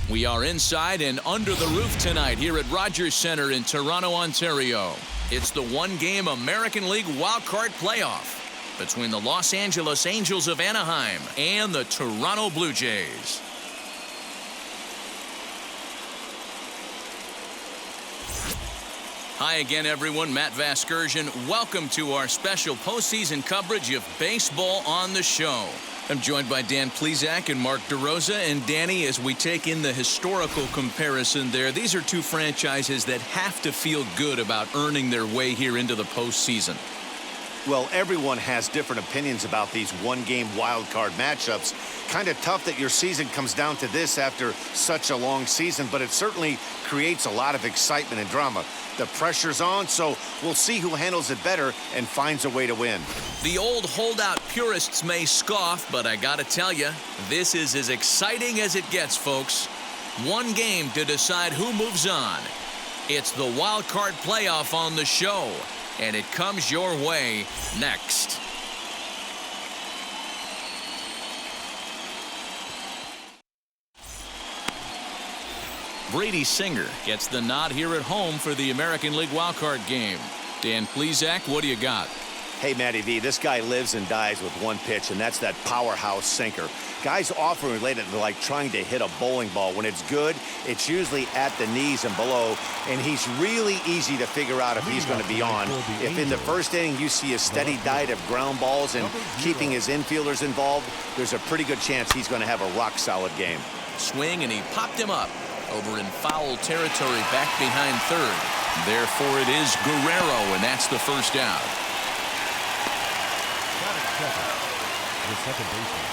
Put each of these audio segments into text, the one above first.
We are inside and under the roof tonight here at Rogers Centre in Toronto, Ontario. It's the one-game American League wildcard playoff between the Los Angeles Angels of Anaheim and the Toronto Blue Jays. Hi again, everyone. Matt Vasgersian. Welcome to our special postseason coverage of baseball on the show. I'm joined by Dan Plesac and Mark DeRosa. And Danny, as we take in the historical comparison there, these are two franchises that have to feel good about earning their way here into the postseason. Well, everyone has different opinions about these one-game wild card matchups. Kind of tough that your season comes down to this after such a long season, but it certainly creates a lot of excitement and drama. The pressure's on, so we'll see who handles it better and finds a way to win. The old holdout purists may scoff, but I gotta tell you, this is as exciting as it gets, folks. One game to decide who moves on. It's the wild card playoff on the show, and it comes your way next. Brady Singer gets the nod here at home for the American League wildcard game. Dan Plesac, what do you got? Hey, Matty V, this guy lives and dies with one pitch, and that's that powerhouse sinker. Guys often relate it to like trying to hit a bowling ball. When it's good, it's usually at the knees and below, and he's really easy to figure out if he's going to be on. If in the first inning you see a steady diet of ground balls and keeping his infielders involved, there's a pretty good chance he's going to have a rock-solid game. Swing, and he popped him up. Over in foul territory, back behind third. Therefore, it is Guerrero, and that's the first out. The second baseman,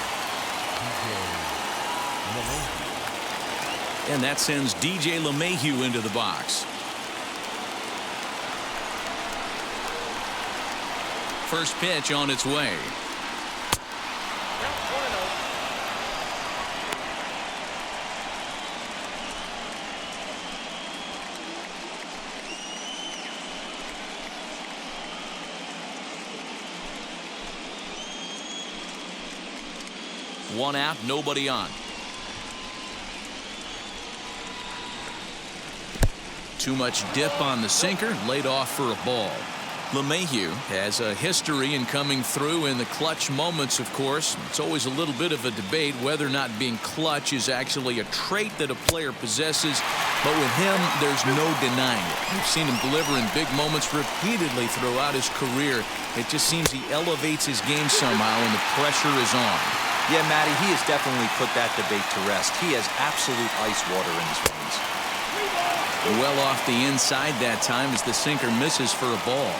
And that sends DJ LeMahieu into the box. First pitch on its way. 1 out, nobody on. Too much dip on the sinker, laid off for a ball. LeMahieu has a history in coming through in the clutch moments, of course. It's always a little bit of a debate whether or not being clutch is actually a trait that a player possesses. But with him, there's no denying it. We've seen him deliver in big moments repeatedly throughout his career. It just seems he elevates his game somehow when the pressure is on. Yeah, Matty, he has definitely put that debate to rest. He has absolute ice water in his veins. Well off the inside that time as the sinker misses for a ball.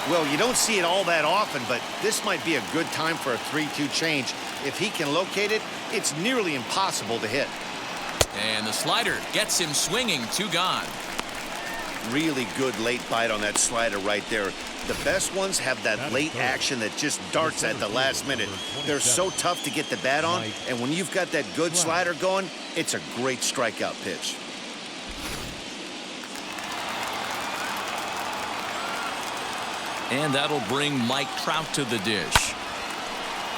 Well, you don't see it all that often, but this might be a good time for a 3-2 change. If he can locate it, it's nearly impossible to hit. And the slider gets him swinging, 2 gone. Really good late bite on that slider right there. The best ones have that late action that just darts at the last minute. They're so tough to get the bat on, and when you've got that good slider going, it's a great strikeout pitch. And that'll bring Mike Trout to the dish.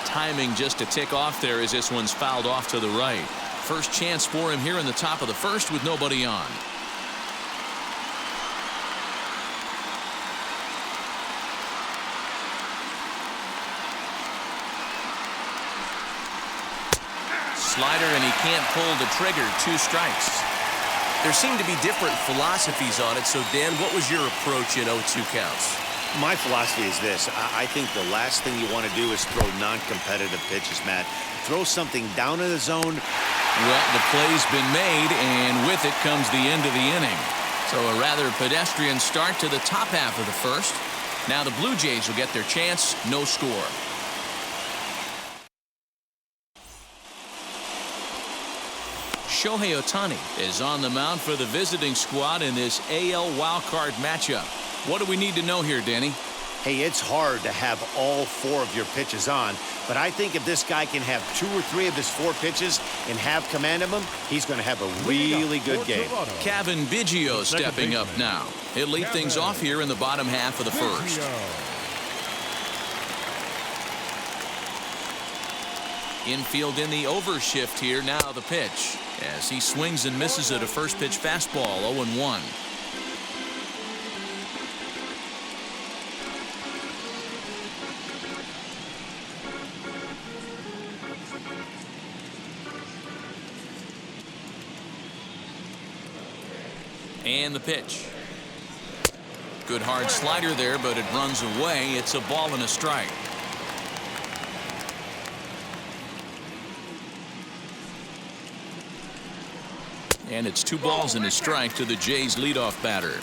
Timing just a tick off there as this one's fouled off to the right. First chance for him here in the top of the first with nobody on. Slider, and he can't pull the trigger. 2 strikes. There seem to be different philosophies on it. So, Dan, what was your approach in 0-2 counts? My philosophy is this. I think the last thing you want to do is throw non-competitive pitches, Matt. Throw something down in the zone. Well, the play's been made, and with it comes the end of the inning. So a rather pedestrian start to the top half of the first. Now the Blue Jays will get their chance. No score. Shohei Ohtani is on the mound for the visiting squad in this AL wildcard matchup. What do we need to know here, Danny? Hey, it's hard to have all 4 of your pitches on, but I think if this guy can have 2 or 3 of his 4 pitches and have command of them, he's going to have a really good game. Cavan Biggio stepping up now. He'll lead things off here in the bottom half of the first. Infield in the overshift here. Now the pitch as he swings and misses at a first pitch fastball. 0-1. And the pitch. Good hard slider there, but it runs away. It's a ball and a strike. And it's 2 balls and a strike to the Jays leadoff batter.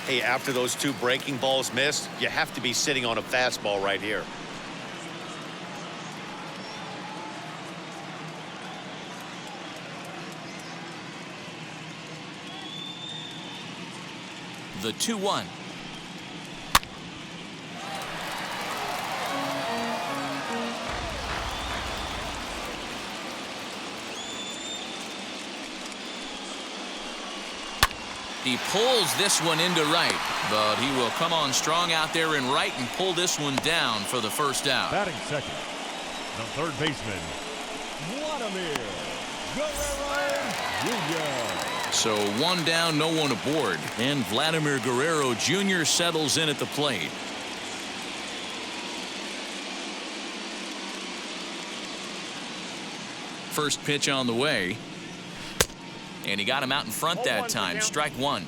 Hey, after those 2 breaking balls missed, you have to be sitting on a fastball right here. The 2-1. He pulls this one into right, but he will come on strong out there in right and pull this one down for the first out. Batting second, the third baseman, Vladimir Guerrero Jr. So 1 down, no one aboard, and Vladimir Guerrero Jr. settles in at the plate. First pitch on the way. And he got him out in front that time. Strike 1.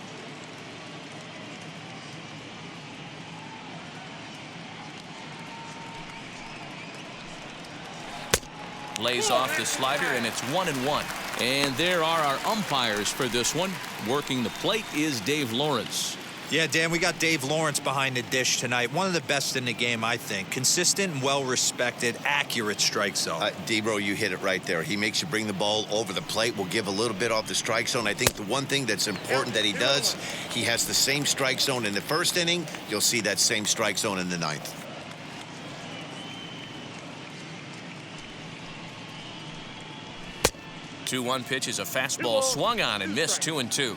Lays off the slider, and it's 1-1. And there are our umpires for this one. Working the plate is Dave Lawrence. Yeah, Dan, we got Dave Lawrence behind the dish tonight. One of the best in the game, I think. Consistent and well-respected, accurate strike zone. D-Bro, you hit it right there. He makes you bring the ball over the plate. Will give a little bit off the strike zone. I think the one thing that's important that he does, he has the same strike zone in the first inning. You'll see that same strike zone in the 9th. The 2-1 pitch is a fastball swung on and missed. 2-2.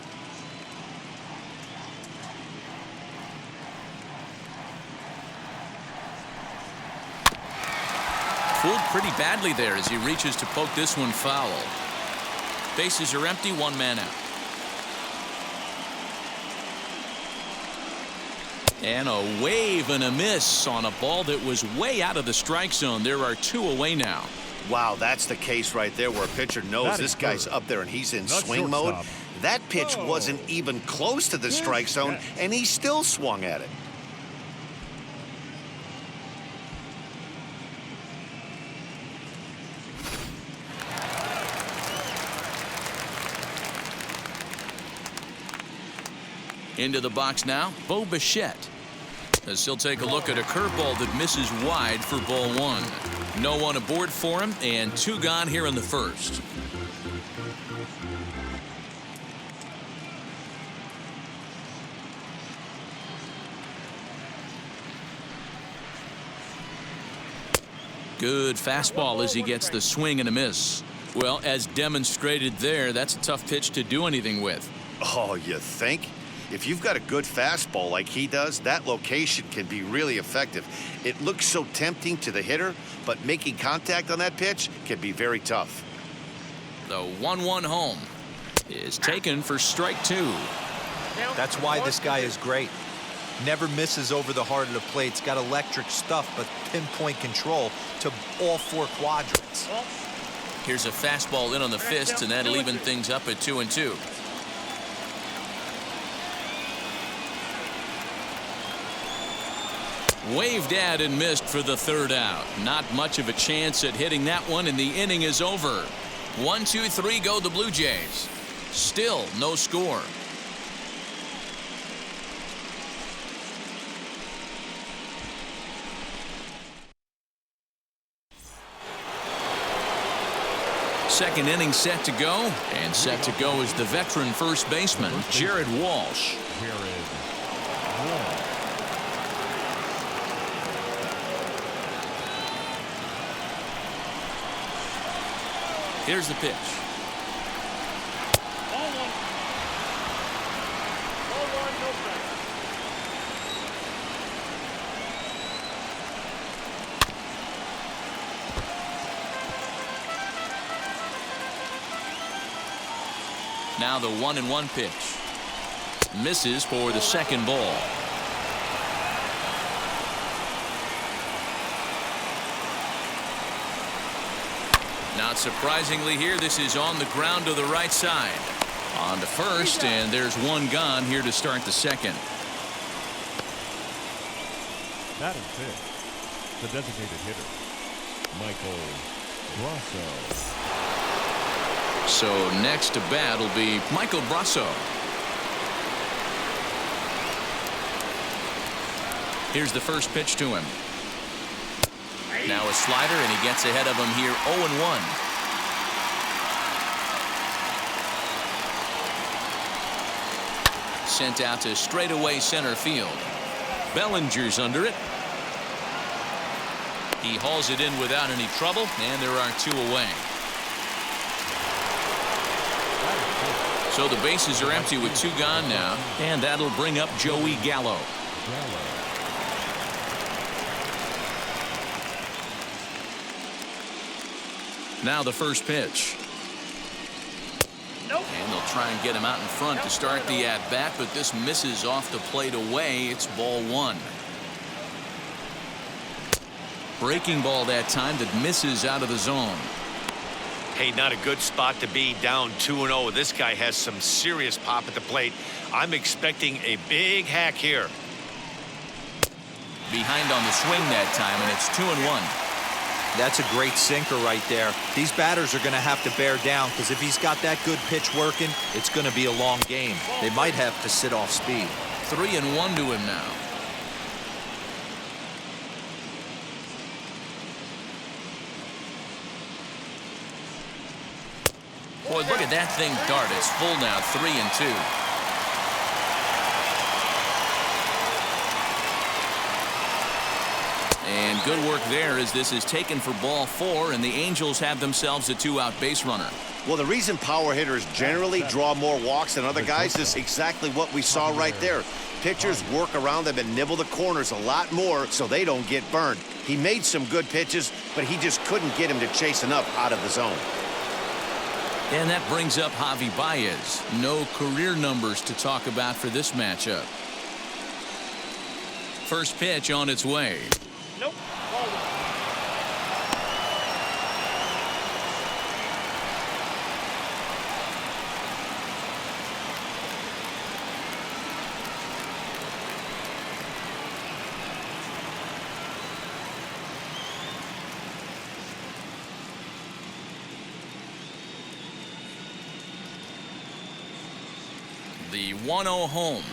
Fooled pretty badly there as he reaches to poke this one foul. Bases are empty, 1 man out. And a wave and a miss on a ball that was way out of the strike zone. There are 2 away now. Wow, that's the case right there where a pitcher knows this guy's up there and he's in swing mode. That pitch wasn't even close to the strike zone, and he still swung at it. Into the box now, Bo Bichette. As he'll take a look at a curveball that misses wide for ball 1. No one aboard for him, and 2 gone here in the first. Good fastball as he gets the swing and a miss. Well, as demonstrated there, that's a tough pitch to do anything with. Oh, you think? If you've got a good fastball like he does, that location can be really effective. It looks so tempting to the hitter, but making contact on that pitch can be very tough. The 1-1 home is taken for strike 2. That's why this guy is great. Never misses over the heart of the plate. He's got electric stuff, but pinpoint control to all 4 quadrants. Here's a fastball in on the fists, and that'll even things up at 2-2. Waved at and missed for the 3rd out. Not much of a chance at hitting that one, and the inning is over. 1, 2, 3 go the Blue Jays. Still no score. Second inning set to go, and set to go is the veteran first baseman, Jared Walsh. Here's the pitch. Now the 1-1 pitch. Misses for the second ball. Not surprisingly here, this is on the ground to the right side. On to first, and there's one gone here to start the second. Batting fifth, the designated hitter, Michael Brasso. So next to bat will be Michael Brasso. Here's the first pitch to him. Now a slider, and he gets ahead of him here 0-1. Sent out to straightaway center field. Bellinger's under it. He hauls it in without any trouble, and there are two away. So the bases are empty with two gone now, and that'll bring up Joey Gallo. Now the first pitch. And they'll try and get him out in front to start the at-bat, but this misses off the plate away. It's ball one. Breaking ball that time that misses out of the zone. Hey, not a good spot to be, down 2-0. This guy has some serious pop at the plate. I'm expecting a big hack here. Behind on the swing that time, and it's 2-1. That's a great sinker right there. These batters are going to have to bear down, because if he's got that good pitch working, it's going to be a long game. They might have to sit off speed. 3-1 to him now. Boy, look at that thing dart. It's full now, 3-2. And good work there as this is taken for ball four, and the Angels have themselves a two-out base runner. Well, the reason power hitters generally draw more walks than other guys is exactly what we saw right there. Pitchers work around them and nibble the corners a lot more so they don't get burned. He made some good pitches, but he just couldn't get him to chase enough out of the zone. And that brings up Javi Baez. No career numbers to talk about for this matchup. First pitch on its way. Nope. The 1-0 home.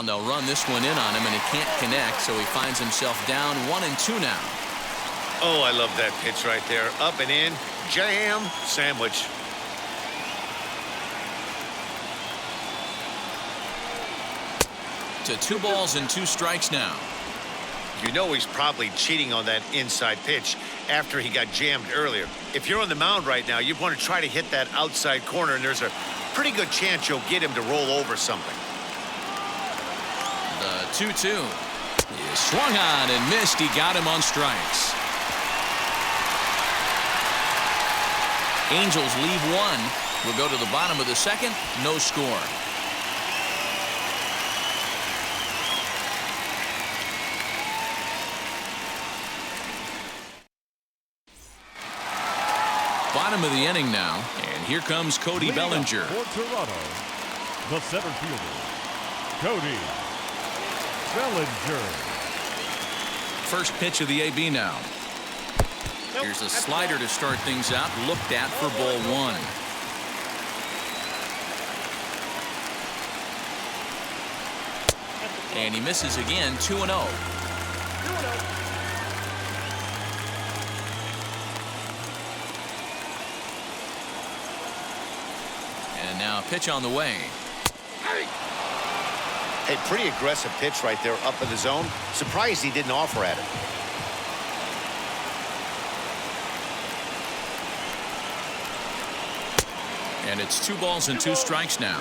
They'll run this one in on him, and he can't connect, so he finds himself down 1-2 now. Oh, I love that pitch right there. Up and in, jam, sandwich. To 2 balls and 2 strikes now. You know he's probably cheating on that inside pitch after he got jammed earlier. If you're on the mound right now, you want to try to hit that outside corner, and there's a pretty good chance you'll get him to roll over something. The 2-2. He swung on and missed. He got him on strikes. Angels leave one. We'll go to the bottom of the second. No score. Bottom of the inning now, and here comes Cody Bellinger. For Toronto, the center fielder, Cody Bellinger. First pitch of the AB now. Here's a slider to start things out, looked at for ball one. And he misses again, 2-0. And now a pitch on the way. A pretty aggressive pitch right there up in the zone. Surprised he didn't offer at it. And it's 2 balls and 2 strikes now.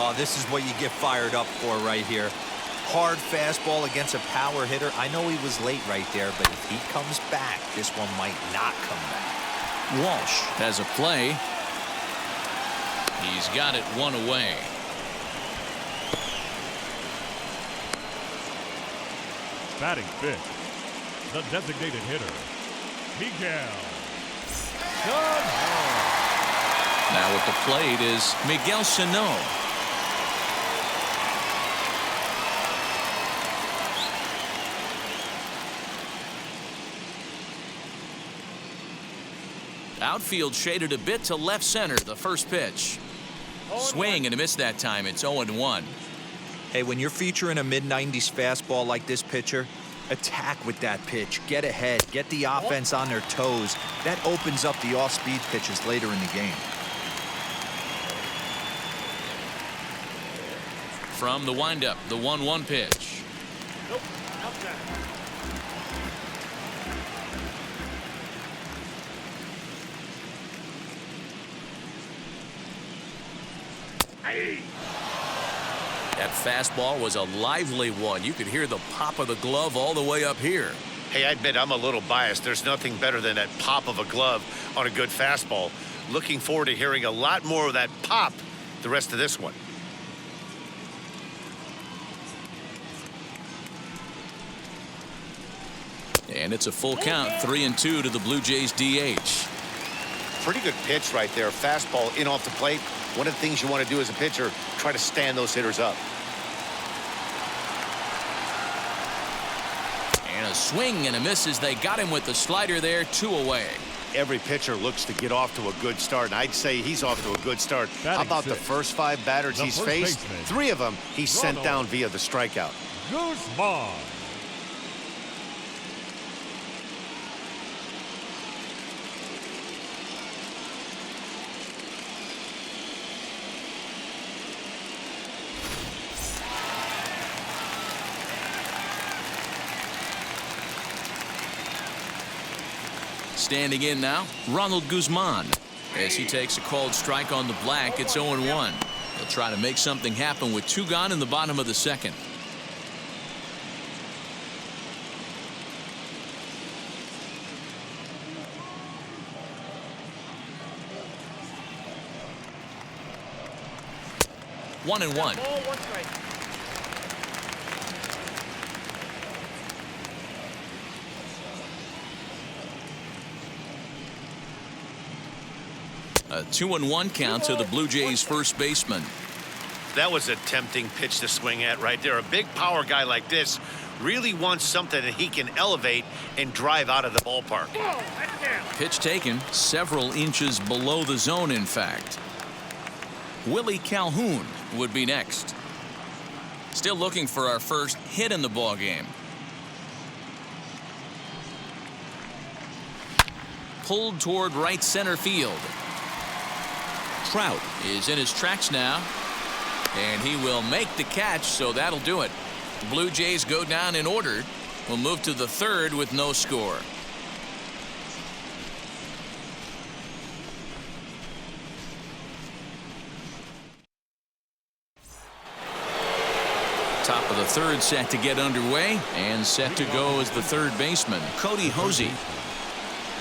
Oh, this is what you get fired up for right here. Hard fastball against a power hitter. I know he was late right there, but if he comes back, this one might not come back. Walsh has a play. He's got it one away. Batting fifth, the designated hitter, Miguel Sano. Now at the plate is Miguel Sano. Outfield shaded a bit to left center. The first pitch. Swing and a miss that time. It's 0-1. Hey, when you're featuring a mid-90s fastball like this pitcher, attack with that pitch. Get ahead. Get the offense on their toes. That opens up the off-speed pitches later in the game. From the windup, the 1-1 pitch. Nope, outside. That fastball was a lively one. You could hear the pop of the glove all the way up here. Hey, I admit I'm a little biased. There's nothing better than that pop of a glove on a good fastball. Looking forward to hearing a lot more of that pop the rest of this one. And it's a full count, 3-2 to the Blue Jays DH. Pretty good pitch right there. Fastball in off the plate. One of the things you want to do as a pitcher, try to stand those hitters up. And a swing and a miss as they got him with the slider there, 2 away. Every pitcher looks to get off to a good start, and I'd say he's off to a good start. How about the first 5 batters The he's first faced? baseman, 3 of them he's sent Ronald down via the strikeout. Guzman. Standing in now, Ronald Guzman. As he takes a called strike on the black, it's 0-1. He'll try to make something happen with 2 gone in the bottom of the second. One and one. A 2-1 count to the Blue Jays first baseman. That was a tempting pitch to swing at right there. A big power guy like this really wants something that he can elevate and drive out of the ballpark. Pitch taken several inches below the zone, in fact. Willie Calhoun would be next. Still looking for our first hit in the ballgame. Pulled toward right center field. Trout is in his tracks now, and he will make the catch, so that'll do it. Blue Jays go down in order. We'll move to the third with no score. Top of the third set to get underway, and set to go as the third baseman, Cody Hosey.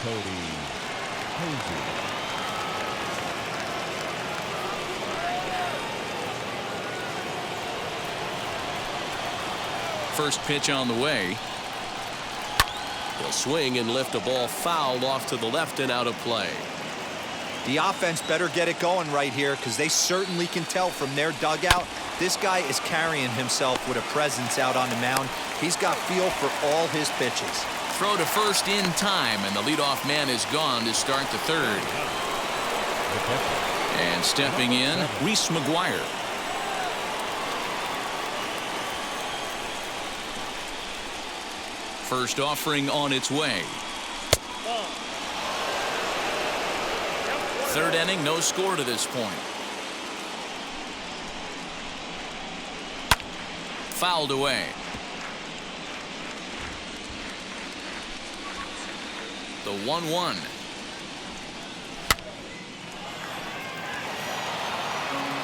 Cody Hosey. First pitch on the way. He'll swing and lift a ball fouled off to the left and out of play. The offense better get it going right here, because they certainly can tell from their dugout this guy is carrying himself with a presence out on the mound. He's got feel for all his pitches. Throw to first in time, and the leadoff man is gone to start the third. And stepping in, Reese McGuire. First offering on its way. Third inning, no score to this point. Fouled away. The 1-1.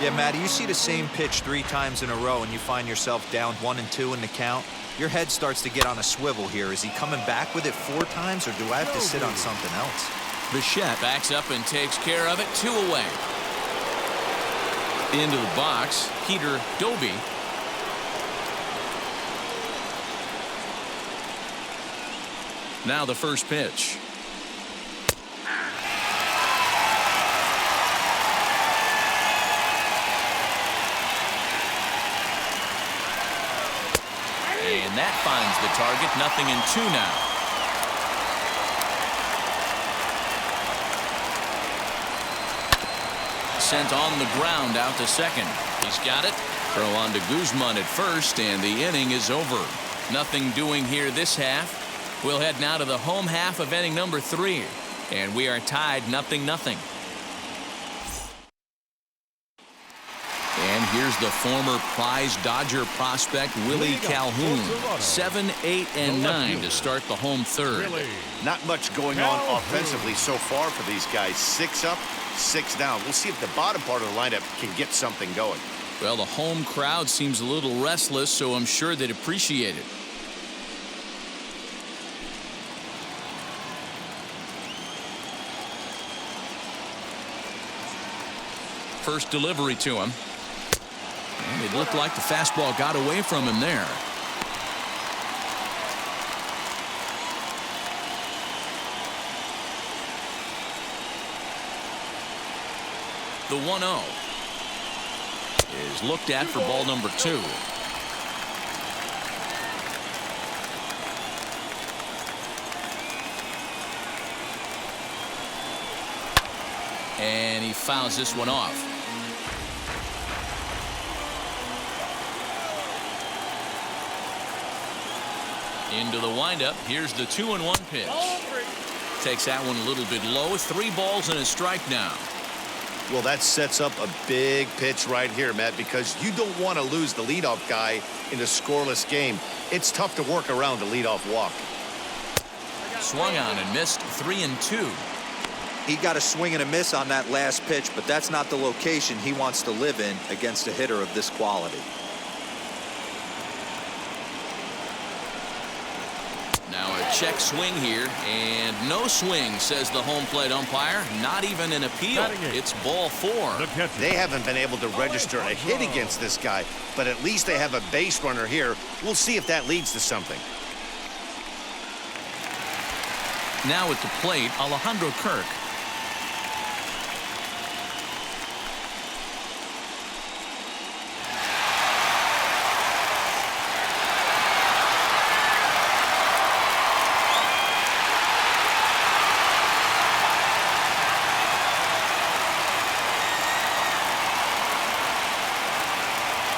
Yeah, Matty, you see the same pitch 3 times in a row and you find yourself down 1-2 in the count. Your head starts to get on a swivel here. Is he coming back with it 4 times, or do I have to sit on something else? Bichette backs up and takes care of it. 2 away. Into the box, Peter Doby. Now the first pitch. And that finds the target. 0-2 now. Sent on the ground out to second. He's got it. Throw on to Guzman at first, and the inning is over. Nothing doing here this half. We'll head now to the home half of inning number 3, and we are tied 0-0. And here's the former prize Dodger prospect Willie Calhoun. 7, 8, and 9 to start the home third. Not much going on offensively so far for these guys. 6 up, 6 down. We'll see if the bottom part of the lineup can get something going. Well, the home crowd seems a little restless, so I'm sure they'd appreciate it. First delivery to him. And it looked like the fastball got away from him there. The 1-0 is looked at for ball number 2. And he fouls this one off. Into the windup. Here's the 2-1 pitch. Takes that one a little bit low. 3 balls and a strike now. Well, that sets up a big pitch right here, Matt, because you don't want to lose the leadoff guy in a scoreless game. It's tough to work around a leadoff walk. Swung on and missed. 3-2. He got a swing and a miss on that last pitch, but that's not the location he wants to live in against a hitter of this quality. Now a check swing here, and no swing, says the home plate umpire. Not even an appeal. It's ball 4. They haven't been able to register a hit against this guy, but at least they have a base runner here. We'll see if that leads to something. Now at the plate, Alejandro Kirk.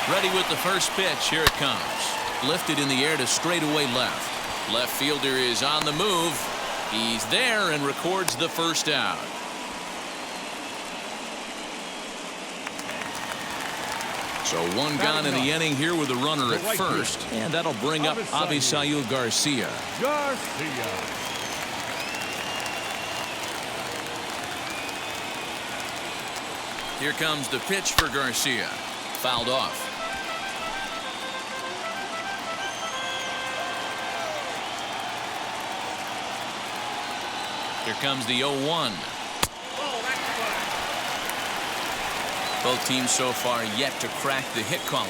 Ready with the first pitch. Here it comes. Lifted in the air to straightaway left. Left fielder is on the move. He's there and records the first out. So 1 gone in the inning here with a runner at first, and that'll bring up Avisail Garcia. Here comes the pitch for Garcia. Fouled off. Here comes the 0-1. Both teams so far yet to crack the hit column.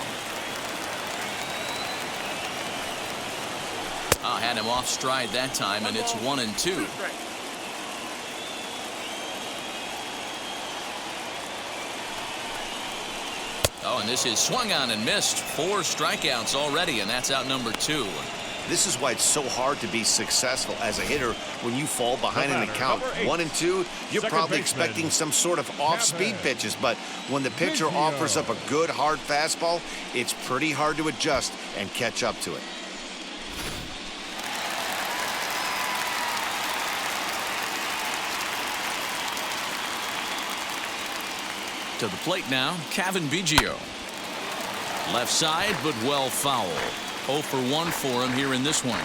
Had him off stride that time, and it's 1-2. Oh, and this is swung on and missed. 4 strikeouts already, and that's out number 2. This is why it's so hard to be successful as a hitter when you fall behind in the count. 1-2, you're probably expecting some sort of off-speed pitches, but when the pitcher offers up a good hard fastball, it's pretty hard to adjust and catch up to it. To the plate now, Cavan Biggio. Left side, but well foul. 0 for 1 for him here in this one.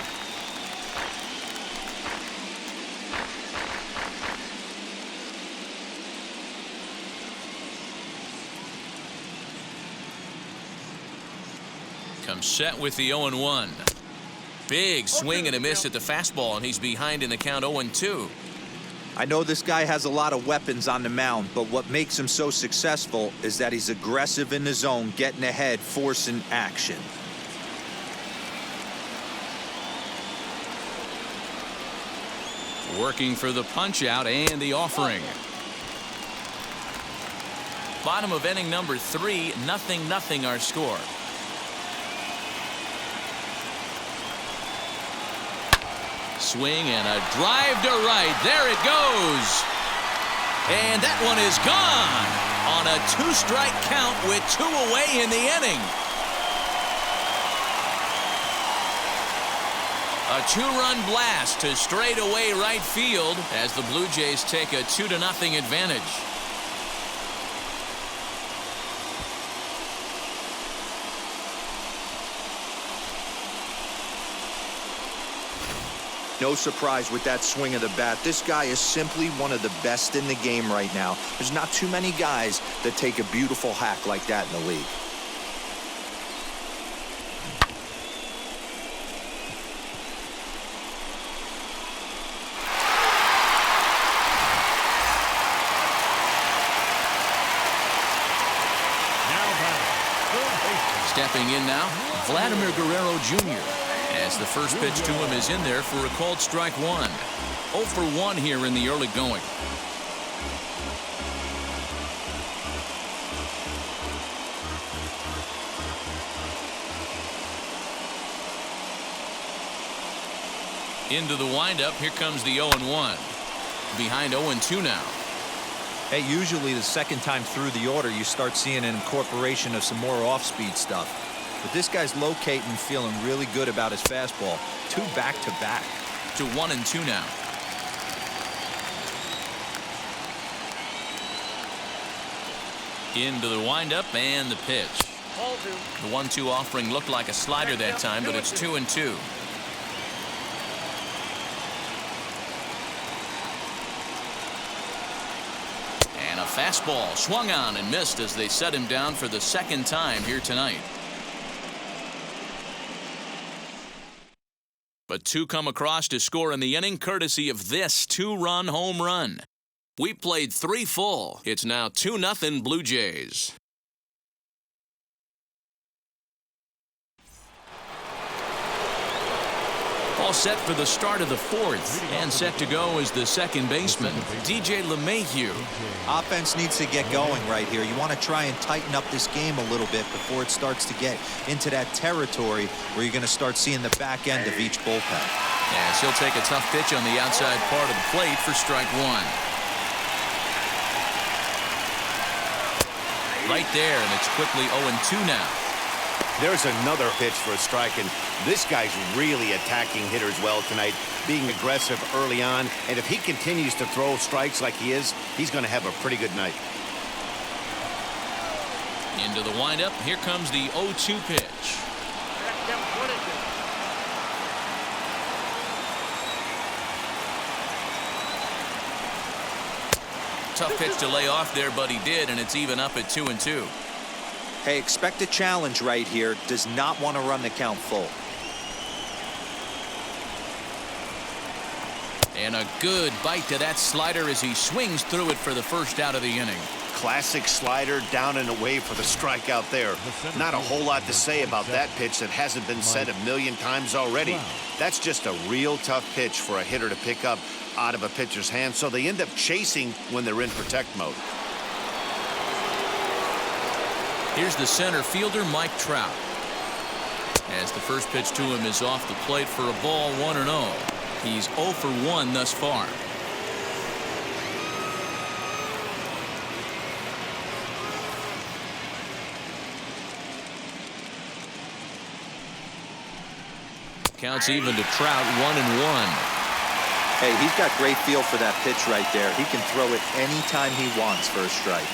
set with the 0-1. Big swing and a miss at the fastball, and he's behind in the count 0-2. I know this guy has a lot of weapons on the mound, but what makes him so successful is that he's aggressive in the zone, getting ahead, forcing action. Working for the punch out and the offering. Bottom of inning number 3, 0-0 our score. Swing and a drive to right. There it goes. And that one is gone on a 2-strike count with 2 away in the inning. A 2-run blast to straightaway right field as the Blue Jays take a 2-0 advantage. No surprise with that swing of the bat. This guy is simply one of the best in the game right now. There's not too many guys that take a beautiful hack like that in the league. Stepping in now, Vladimir Guerrero Jr. as the first pitch to him is in there for a called strike 1. 0 for 1 here in the early going. Into the windup, here comes the 0-1. Behind 0-2 now. Hey, usually the second time through the order, you start seeing an incorporation of some more off-speed stuff. But this guy's locating, feeling really good about his fastball. 2 back-to-back. To 1-2 now. Into the windup and the pitch. The 1-2 offering looked like a slider that time, but it's 2-2. And a fastball swung on and missed as they set him down for the second time here tonight. But 2 come across to score in the inning, courtesy of this 2-run home run. We played 3 full. It's now 2-0 Blue Jays. All set for the start of the 4th, and set to go is the second baseman, DJ LeMahieu. Offense needs to get going right here. You want to try and tighten up this game a little bit before it starts to get into that territory where you're going to start seeing the back end of each bullpen. As he'll take a tough pitch on the outside part of the plate for strike 1. Right there, and it's quickly 0-2 now. There's another pitch for a strike, and this guy's really attacking hitters well tonight, being aggressive early on. And if he continues to throw strikes like he is, he's going to have a pretty good night. Into the windup, here comes the 0-2 pitch. Tough pitch to lay off there, but he did, and it's even up at 2-2. Hey, expect a challenge right here. Does not want to run the count full. And a good bite to that slider as he swings through it for the first out of the inning. Classic slider down and away for the strikeout there. Not a whole lot to say about that pitch that hasn't been said a million times already. That's just a real tough pitch for a hitter to pick up out of a pitcher's hand, so they end up chasing when they're in protect mode. Here's the center fielder, Mike Trout. As the first pitch to him is off the plate for a ball, 1-0. He's 0 for 1 thus far. Counts even to Trout, 1-1. Hey, he's got great feel for that pitch right there. He can throw it anytime he wants for a strike.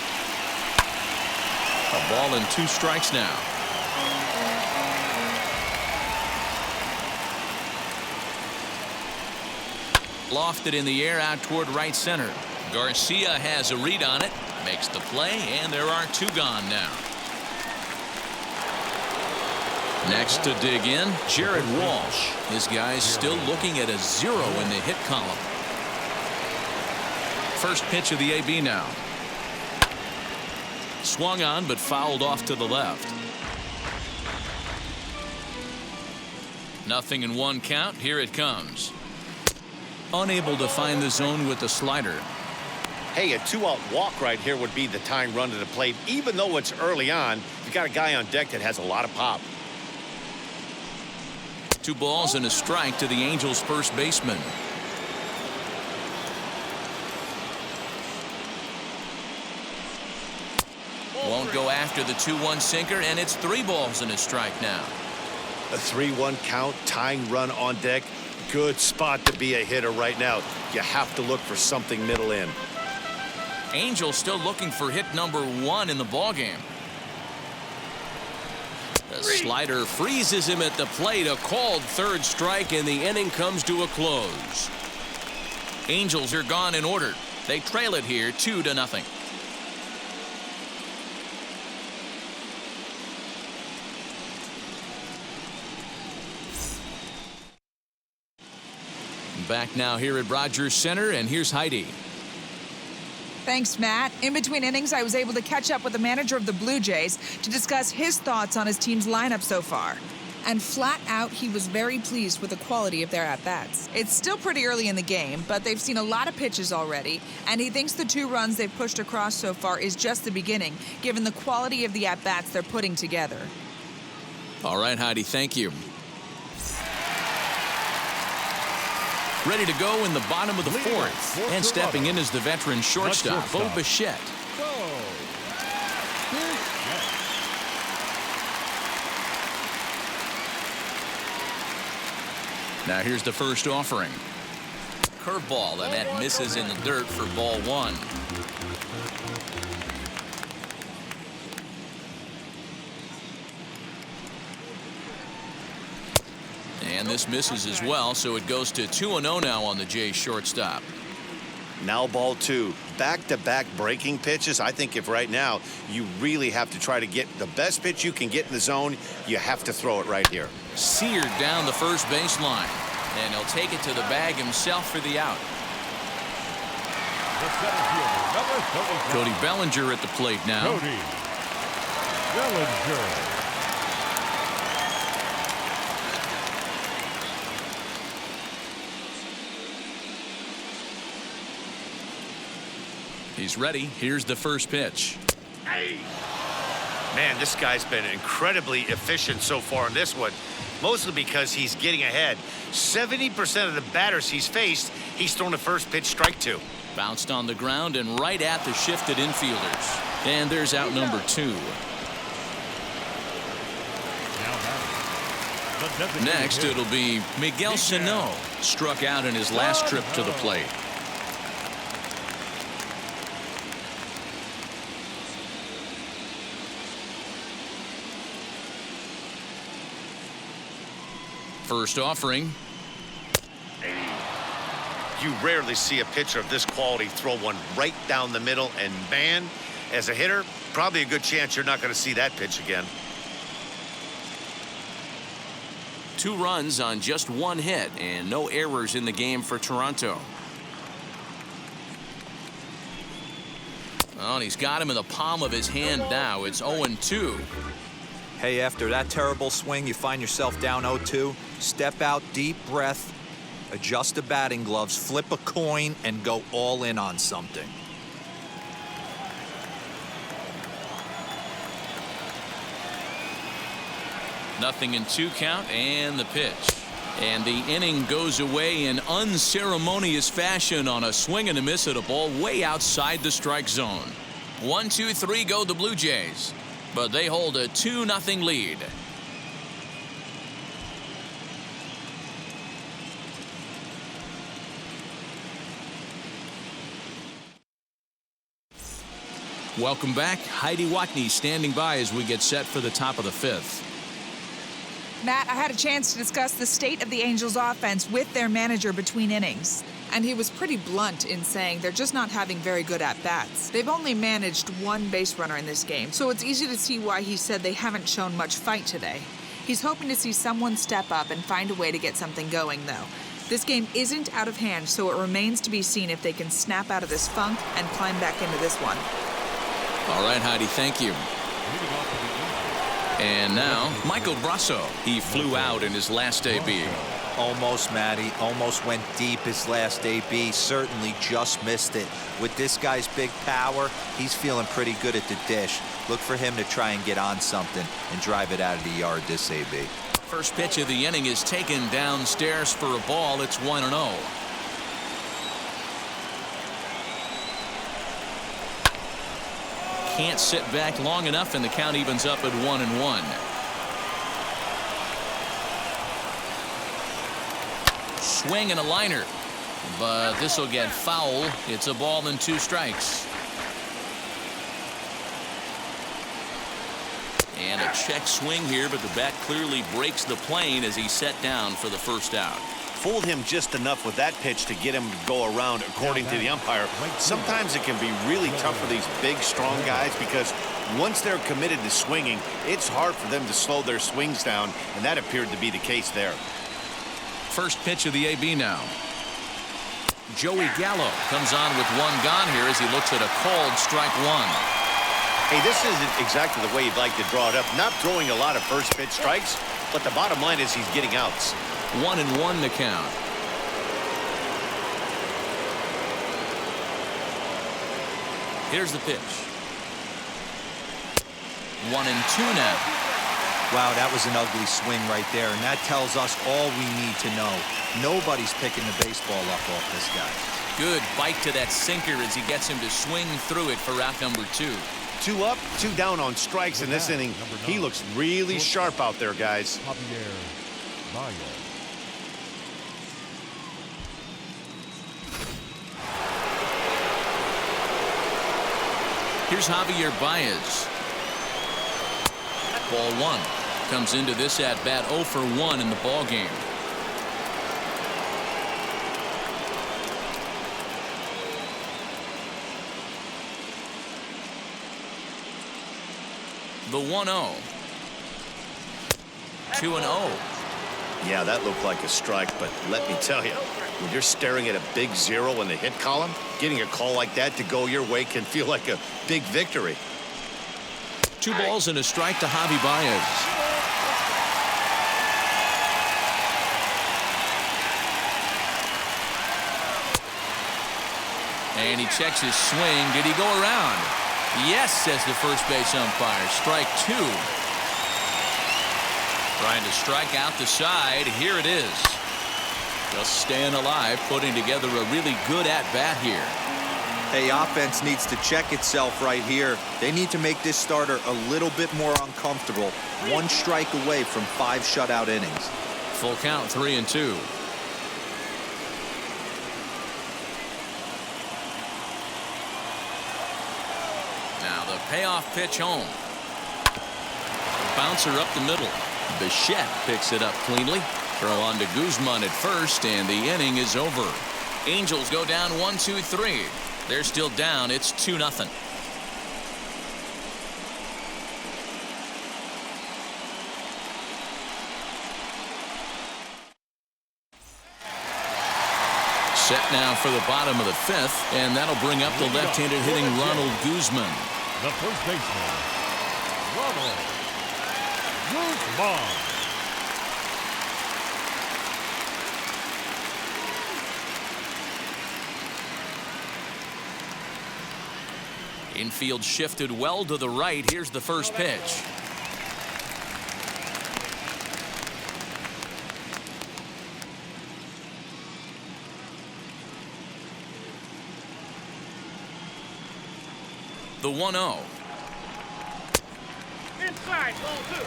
A ball and 2 strikes now. Lofted in the air out toward right center. Garcia has a read on it, makes the play, and there are 2 gone now. Next to dig in, Jared Walsh. This guy's still looking at a 0 in the hit column. First pitch of the AB now. Swung on but fouled off to the left. 0-1 count. Here it comes. Unable to find the zone with the slider. Hey, a 2-out walk right here would be the tying run to the plate. Even though it's early on, you got a guy on deck that has a lot of pop. 2 balls and a strike to the Angels first baseman. Won't go after the 2-1 sinker, and it's 3 balls and a strike now. A 3-1 count, tying run on deck. Good spot to be a hitter right now. You have to look for something middle in. Angels still looking for hit number 1 in the ballgame. The slider freezes him at the plate. A called third strike, and the inning comes to a close. Angels are gone in order. They trail it here 2-0. Back now here at Rogers Center, and here's Heidi. Thanks, Matt. In between innings, I was able to catch up with the manager of the Blue Jays to discuss his thoughts on his team's lineup so far. And flat out, he was very pleased with the quality of their at-bats. It's still pretty early in the game, but they've seen a lot of pitches already, and he thinks the 2 runs they've pushed across so far is just the beginning, given the quality of the at-bats they're putting together. All right, Heidi, thank you. Ready to go in the bottom of the 4th. And stepping in is the veteran shortstop, Bo Bichette. Now here's the first offering. Curveball, and that misses in the dirt for ball 1. And this misses as well, so it goes to 2-0 now on the Jays shortstop. Now ball 2. Back-to-back breaking pitches. I think if right now you really have to try to get the best pitch you can get in the zone, you have to throw it right here. Seared down the first baseline, and he'll take it to the bag himself for the out. Cody Bellinger at the plate now. Cody Bellinger. He's ready. Here's the first pitch. Hey. Man, this guy's been incredibly efficient so far in this one, mostly because he's getting ahead. 70% of the batters he's faced, he's thrown the first pitch strike to. Bounced on the ground and right at the shifted infielders. And there's out number 2. Next, it'll be Miguel Sano. Struck out in his last trip to the plate. First offering. You rarely see a pitcher of this quality throw one right down the middle, and man, as a hitter, probably a good chance you're not going to see that pitch again. 2 runs on just 1 hit and no errors in the game for Toronto. Oh, and he's got him in the palm of his hand now. It's 0-2. Hey, after that terrible swing, you find yourself down 0-2. Step out, deep breath, adjust the batting gloves, flip a coin, and go all in on something. Nothing in 2 count, and the pitch. And the inning goes away in unceremonious fashion on a swing and a miss at a ball way outside the strike zone. 1-2-3 go the Blue Jays, but they hold a 2-0 lead. Welcome back. Heidi Watney standing by as we get set for the top of the 5th. Matt, I had a chance to discuss the state of the Angels offense with their manager between innings. And he was pretty blunt in saying they're just not having very good at-bats. They've only managed 1 base runner in this game, so it's easy to see why he said they haven't shown much fight today. He's hoping to see someone step up and find a way to get something going, though. This game isn't out of hand, so it remains to be seen if they can snap out of this funk and climb back into this one. All right, Heidi, thank you. And now, Michael Brasso. He flew out in his last AB. Almost, Matty. Almost went deep his last AB. Certainly just missed it. With this guy's big power, he's feeling pretty good at the dish. Look for him to try and get on something and drive it out of the yard this AB. First pitch of the inning is taken downstairs for a ball. It's 1-0. Can't sit back long enough, and the count evens up at 1-1. Swing and a liner, but this will get foul. It's a ball and 2 strikes. And a check swing here, but the bat clearly breaks the plane as he's set down for the first out. Fooled him just enough with that pitch to get him to go around, according to the umpire. Sometimes it can be really tough for these big, strong guys because once they're committed to swinging, it's hard for them to slow their swings down, and that appeared to be the case there. First pitch of the AB now. Joey Gallo comes on with 1 gone here as he looks at a called strike 1. Hey, this isn't exactly the way you'd like to draw it up. Not throwing a lot of first pitch strikes, but the bottom line is he's getting outs. 1-1 the count. Here's the pitch. 1-2 now. Wow, that was an ugly swing right there, and that tells us all we need to know. Nobody's picking the baseball up off this guy. Good bite to that sinker as he gets him to swing through it for out number 2. 2 up, 2 down on strikes in this inning. He looks really sharp out there, guys. Javier Baez. Here's Javier Baez. Ball 1. Comes into this at bat 0 for 1 in the ball game. The 1-0. 2-0. Yeah, that looked like a strike, but let me tell you, when you're staring at a big 0 in the hit column, getting a call like that to go your way can feel like a big victory. 2 balls and a strike to Javi Baez. And he checks his swing. Did he go around? Yes, says the first base umpire. Strike 2. Trying to strike out the side. Here it is. Just staying alive, putting together a really good at-bat here. Hey, offense needs to check itself right here. They need to make this starter a little bit more uncomfortable. 1 strike away from 5 shutout innings. Full count, 3-2. Now the payoff pitch home. Bouncer up the middle. Bichette picks it up cleanly. Throw on to Guzman at first, and the inning is over. Angels go down 1-2-3. They're still down. It's 2-0. Set now for the bottom of the 5th, and that'll bring up the left-handed hitting Ronald Guzman. The first baseman, Ronald Guzman. Infield shifted well to the right. Here's the first pitch. The 1-0. Inside, ball 2.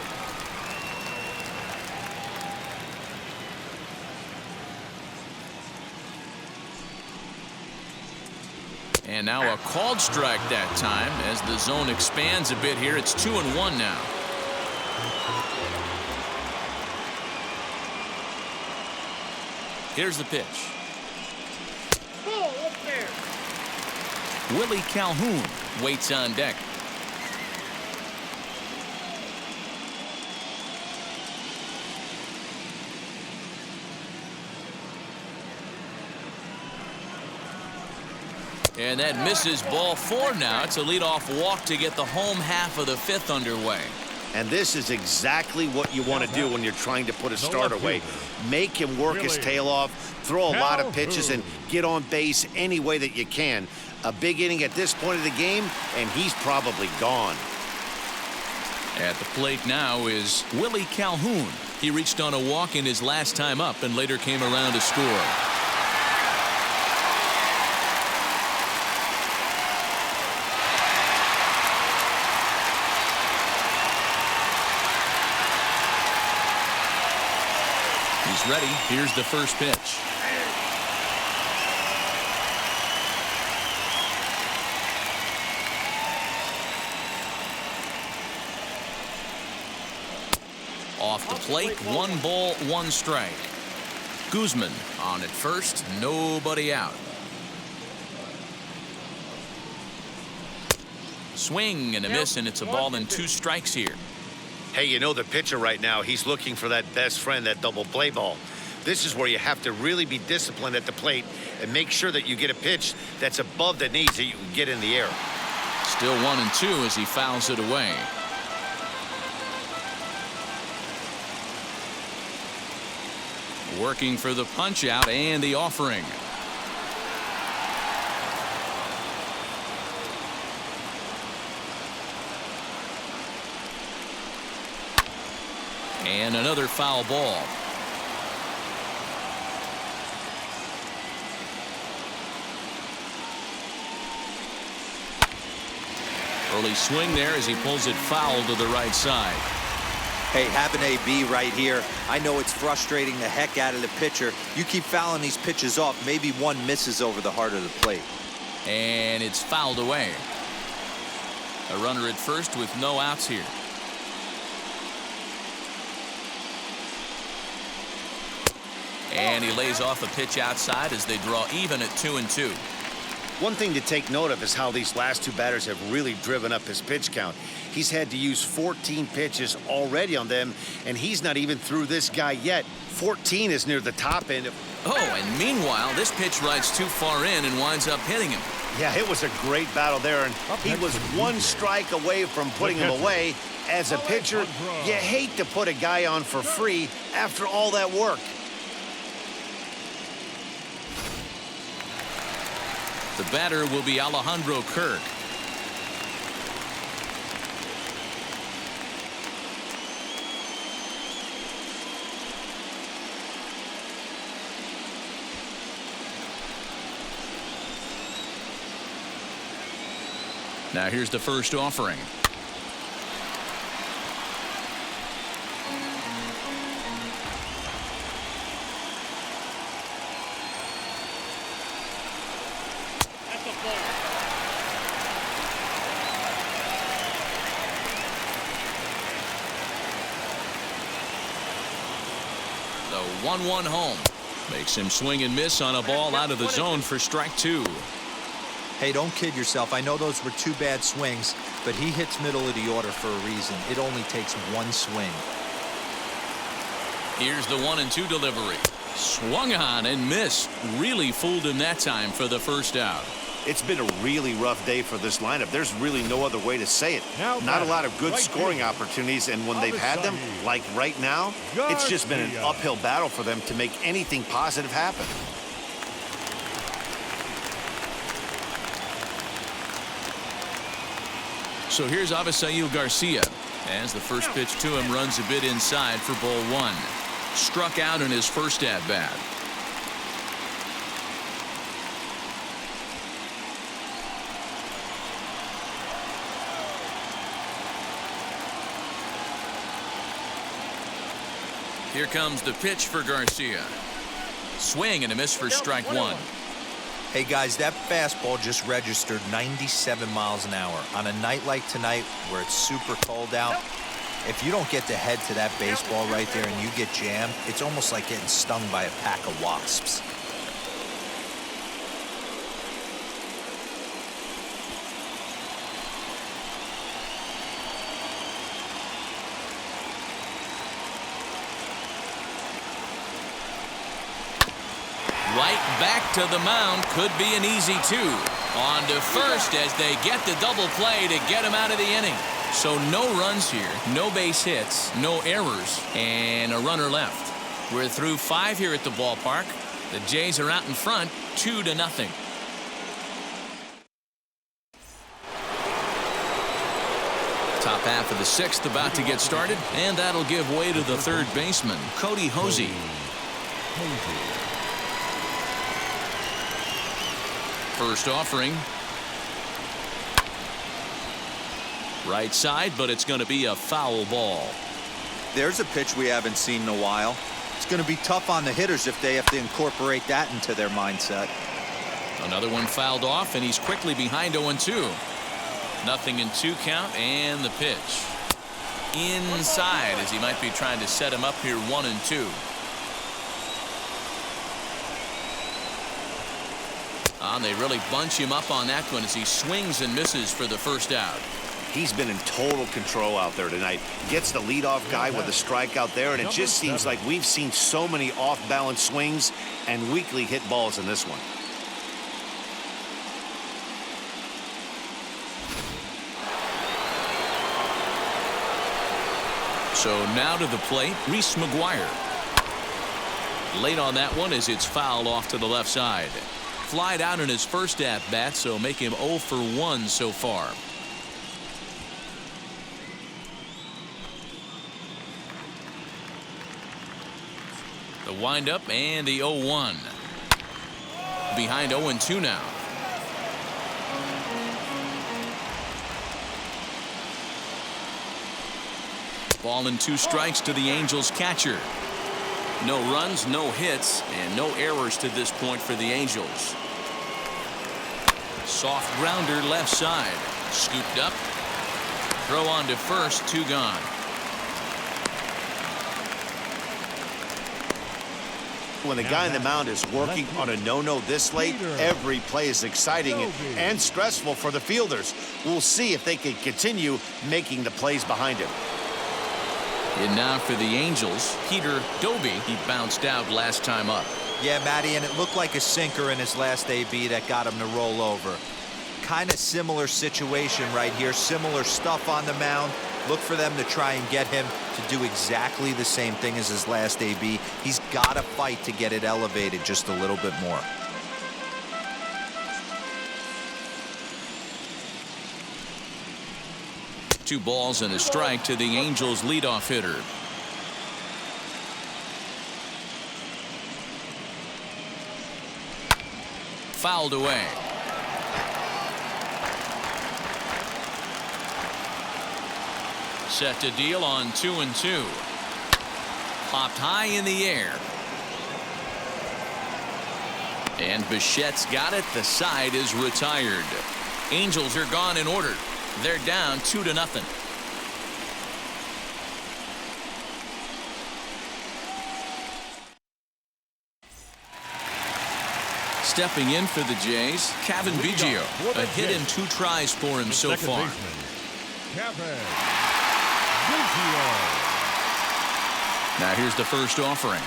And now a called strike that time as the zone expands a bit here. It's 2-1 now. Here's the pitch. Ball up there. Willie Calhoun waits on deck. And that misses ball 4 now. It's a leadoff walk to get the home half of the 5th underway. And this is exactly what you want to do when you're trying to put a start away. Make him work his tail off, throw a lot of pitches, and get on base any way that you can. A big inning at this point of the game, and he's probably gone. At the plate now is Willie Calhoun. He reached on a walk in his last time up and later came around to score. He's ready. Here's the first pitch. Off the plate, 1 ball, 1 strike. Guzman on at first, nobody out. Swing and a miss, and it's a ball and 2 strikes here. Hey, you know the pitcher right now, he's looking for that best friend, that double play ball. This is where you have to really be disciplined at the plate and make sure that you get a pitch that's above the knees that you can get in the air. Still 1-2 as he fouls it away. Working for the punch out and the offering. And another foul ball. Early swing there as he pulls it foul to the right side. Hey, have an AB right here. I know it's frustrating the heck out of the pitcher. You keep fouling these pitches off, maybe one misses over the heart of the plate. And it's fouled away. A runner at first with no outs here. And he lays off a pitch outside as they draw even at 2-2. One thing to take note of is how these last 2 batters have really driven up his pitch count. He's had to use 14 pitches already on them, and he's not even through this guy yet. 14 is near the top end. Oh, and meanwhile, this pitch rides too far in and winds up hitting him. Yeah, it was a great battle there, and he was 1 strike away from putting him away. As a pitcher, you hate to put a guy on for free after all that work. The batter will be Alejandro Kirk. Now here's the first offering. The 1-1 home makes him swing and miss on a ball out of the zone for strike 2. Hey, don't kid yourself. I know those were 2 bad swings, but he hits middle of the order for a reason. It only takes 1 swing. Here's the 1-2 delivery. Swung on and missed. Really fooled him that time for the first out. It's been a really rough day for this lineup. There's really no other way to say it. Not a lot of good scoring opportunities, and when they've had them, like right now, it's just been an uphill battle for them to make anything positive happen. So here's Avisail Garcia as the first pitch to him runs a bit inside for ball 1. Struck out in his first at bat. Here comes the pitch for Garcia. Swing and a miss for strike 1. Hey guys, that fastball just registered 97 miles an hour. On a night like tonight where it's super cold out, if you don't get the head to that baseball right there and you get jammed, it's almost like getting stung by a pack of wasps. Right back to the mound. Could be an easy 2. On to first as they get the double play to get him out of the inning. So no runs here, no base hits, no errors, and a runner left. We're through 5 here at the ballpark. The Jays are out in front, 2-0. Top half of the 6th about to get started, and that'll give way to the third baseman, Cody Hosey. First offering. Right side, but it's going to be a foul ball. There's a pitch we haven't seen in a while. It's going to be tough on the hitters if they have to incorporate that into their mindset. Another one fouled off, and he's quickly behind 0-2. 0-2 count, and the pitch. Inside, as he might be trying to set him up here 1-2. And they really bunch him up on that one as he swings and misses for the first out. He's been in total control out there tonight. Gets the leadoff guy with a strikeout there, and it just seems like we've seen so many off-balance swings and weakly hit balls in this one. So now to the plate, Reese McGuire. Late on that one as it's fouled off to the left side. Flied out in his first at-bat, so make him 0 for 1 so far. The windup and the 0-1. Behind 0-2 now. Ball and 2 strikes to the Angels catcher. No runs, no hits, and no errors to this point for the Angels. Soft grounder left side. Scooped up. Throw on to first, 2 gone. When the guy on the mound is working on a no-no this late, every play is exciting and stressful for the fielders. We'll see if they can continue making the plays behind him. And now for the Angels, Peter Doby. He bounced out last time up. Yeah, Matty, and it looked like a sinker in his last AB that got him to roll over. Kind of similar situation right here. Similar stuff on the mound. Look for them to try and get him to do exactly the same thing as his last AB. He's got to fight to get it elevated just a little bit more. Two balls and a strike to the Angels leadoff hitter. Fouled away. Set to deal on 2-2. Popped high in the air. And Bichette's got it. The side is retired. Angels are gone in order. They're down 2-0. Stepping in for the Jays, Cavan Biggio. A hit and 2 tries for him so far. Now here's the first offering.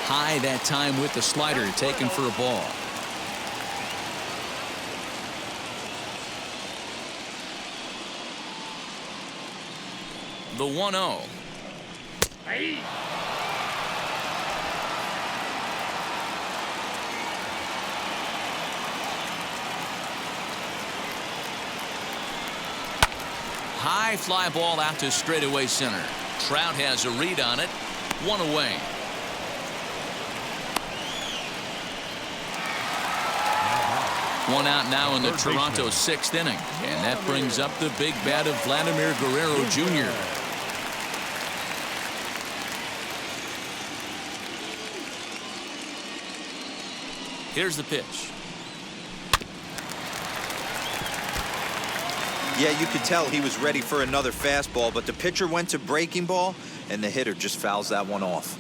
High that time with the slider, taken for a ball. The 1-0. High fly ball out to straightaway center. Trout has a read on it. 1 away. One out now in the Toronto 6th inning. And that brings up the big bat of Vladimir Guerrero Jr. Here's the pitch. Yeah, you could tell he was ready for another fastball, but the pitcher went to breaking ball, and the hitter just fouls that one off.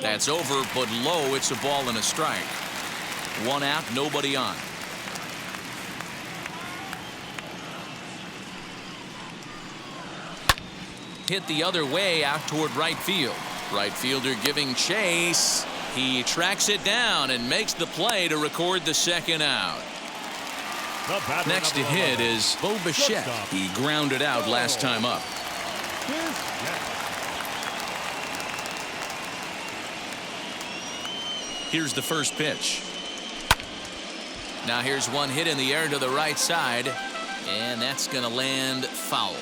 That's over, but low. It's a ball and a strike. 1 out, nobody on. Hit the other way out toward right field. Right fielder giving chase. He tracks it down and makes the play to record the second out. Next to hit is Bo Bichette. He grounded out last time up. Here's the first pitch. Now here's one hit in the air to the right side, and that's going to land foul.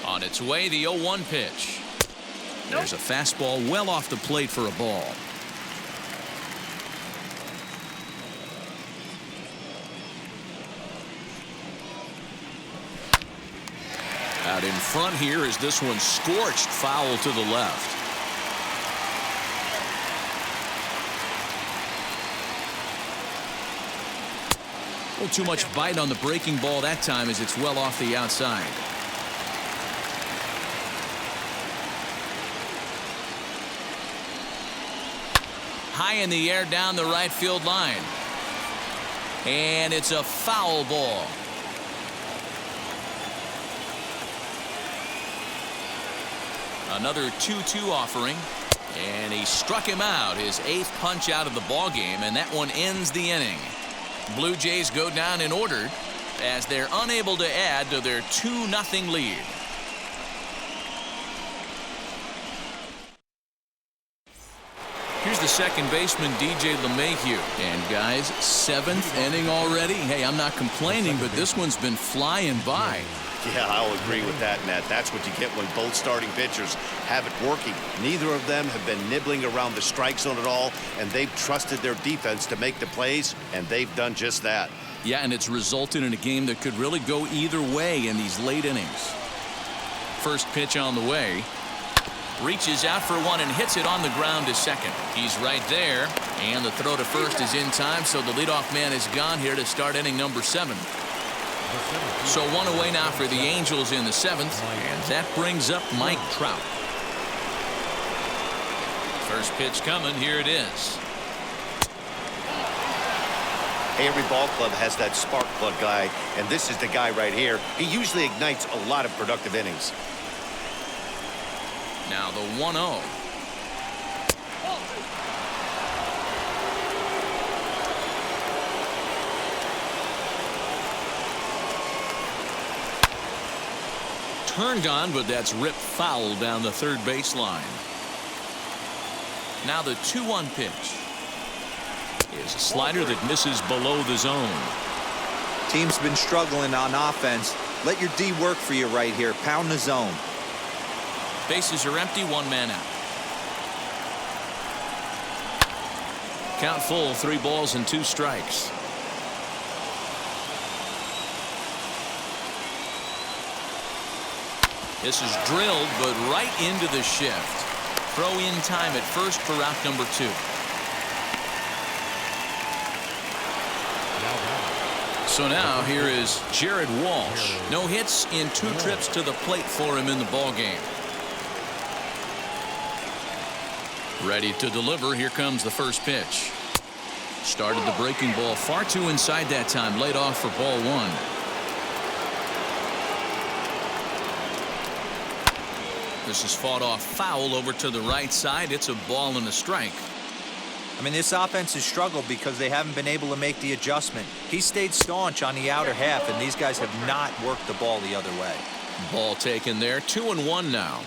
On its way, the 0-1 pitch. There's a fastball well off the plate for a ball. Out in front here is this one scorched foul to the left. A little too much bite on the breaking ball that time as it's well off the outside. High in the air down the right field line. And it's a foul ball. Another 2-2 offering. And he struck him out, his 8th punch out of the ball game, and that one ends the inning. Blue Jays go down in order as they're unable to add to their 2-0 lead. Here's the second baseman, DJ LeMahieu. And guys, 7th inning already. Hey, I'm not complaining, but this one's been flying by. Yeah, I'll agree with that, Matt. That's what you get when both starting pitchers have it working. Neither of them have been nibbling around the strike zone at all, and they've trusted their defense to make the plays, and they've done just that. Yeah, and it's resulted in a game that could really go either way in these late innings. First pitch on the way. Reaches out for one and hits it on the ground to second. He's right there, and the throw to first is in time, so the leadoff man is gone here to start inning number 7. So one away now for the Angels in the 7th, and that brings up Mike Trout. First pitch coming. Here it is. Every ball club has that spark plug guy, and this is the guy right here. He usually ignites a lot of productive innings. Now the 1-0. Turned on, but that's ripped foul down the third baseline. Now the 2-1 pitch is a slider that misses below the zone. Team's been struggling on offense. Let your D work for you right here. Pound the zone. Bases are empty, 1 man out. Count full, 3 balls and 2 strikes. This is drilled, but right into the shift. Throw in time at first for route number 2. So now here is Jared Walsh. No hits in 2 trips to the plate for him in the ball game. Ready to deliver. Here comes the first pitch. Started the breaking ball far too inside that time. Laid off for ball 1. This is fought off foul over to the right side. It's a ball and a strike. I mean, this offense has struggled because they haven't been able to make the adjustment. He stayed staunch on the outer half, and these guys have not worked the ball the other way. Ball taken there. 2-1 now.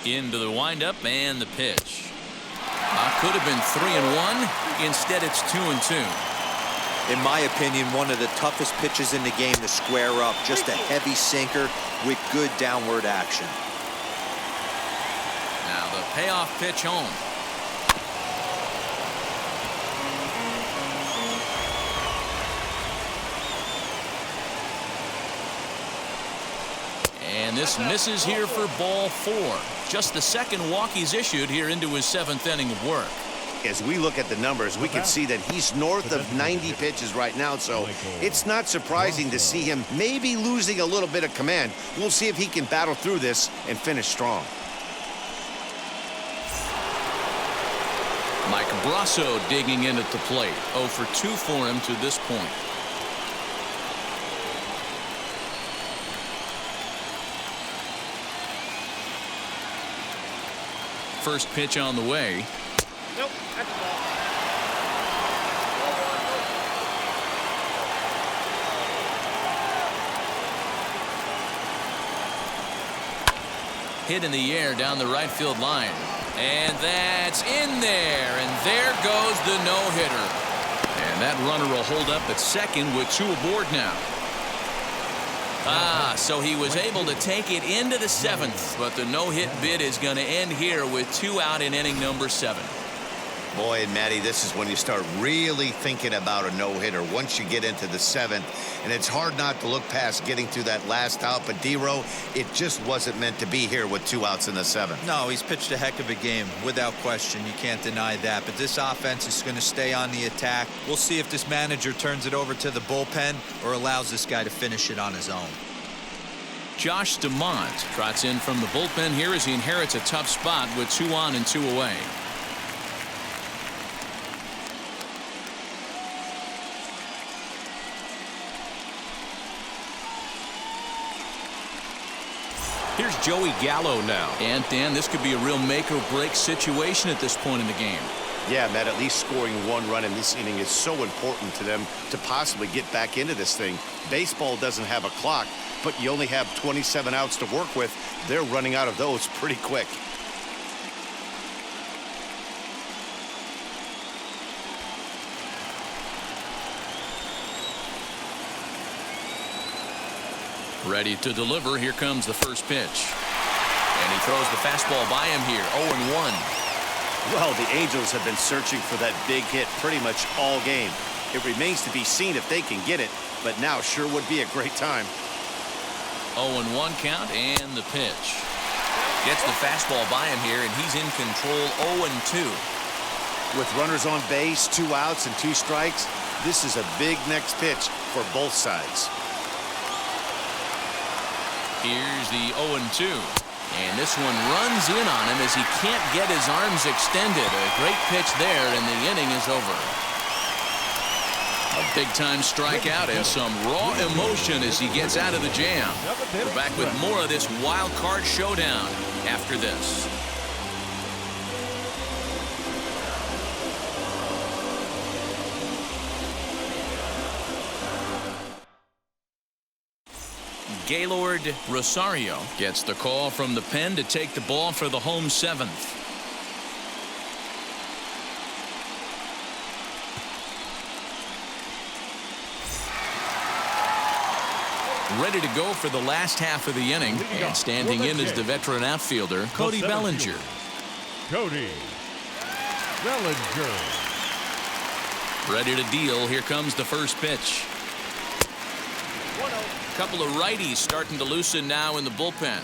Into the windup and the pitch. Could have been 3-1. Instead, it's 2-2. In my opinion, one of the toughest pitches in the game to square up. Just a heavy sinker with good downward action. Now the payoff pitch home. And this misses here for ball 4. Just the second walk he's issued here into his 7th inning of work. As we look at the numbers, we can see that he's north of 90 pitches right now, so it's not surprising to see him maybe losing a little bit of command. We'll see if he can battle through this and finish strong. Mike Brasso digging in at the plate. 0 for 2 for him to this point. first pitch on the way. Nope, that's a ball. Hit in the air down the right field line. And that's in there. And there goes the no-hitter. And that runner will hold up at second with 2 aboard now. So he was able to take it into the 7th, but the no-hit bid is going to end here with 2 out in inning number 7. Boy, and Matty, this is when you start really thinking about a no-hitter once you get into the 7th. And it's hard not to look past getting through that last out. But, D-Row, it just wasn't meant to be here with 2 outs in the 7th. No, he's pitched a heck of a game, without question. You can't deny that. But this offense is going to stay on the attack. We'll see if this manager turns it over to the bullpen or allows this guy to finish it on his own. Josh DeMont trots in from the bullpen here as he inherits a tough spot with 2 on and 2 away. Here's Joey Gallo now. And Dan, this could be a real make or break situation at this point in the game. Yeah, Matt, at least scoring 1 run in this inning is so important to them to possibly get back into this thing. Baseball doesn't have a clock, but you only have 27 outs to work with. They're running out of those pretty quick. Ready to deliver. Here comes the first pitch. And he throws the fastball by him here. 0-1. Well, the Angels have been searching for that big hit pretty much all game. It remains to be seen if they can get it, but now sure would be a great time. 0-1 count and the pitch. Gets the fastball by him here, and he's in control. 0-2. With runners on base, 2 outs and 2 strikes, this is a big next pitch for both sides. Here's the 0-2. And this one runs in on him as he can't get his arms extended. A great pitch there, and the inning is over. A big-time strikeout and some raw emotion as he gets out of the jam. We're back with more of this wild card showdown after this. Gaylord Rosario gets the call from the pen to take the ball for the home 7th. Ready to go for the last half of the inning, and standing in is the veteran outfielder Cody Bellinger. Cody Bellinger. Ready to deal. Here comes the first pitch. Couple of righties starting to loosen now in the bullpen.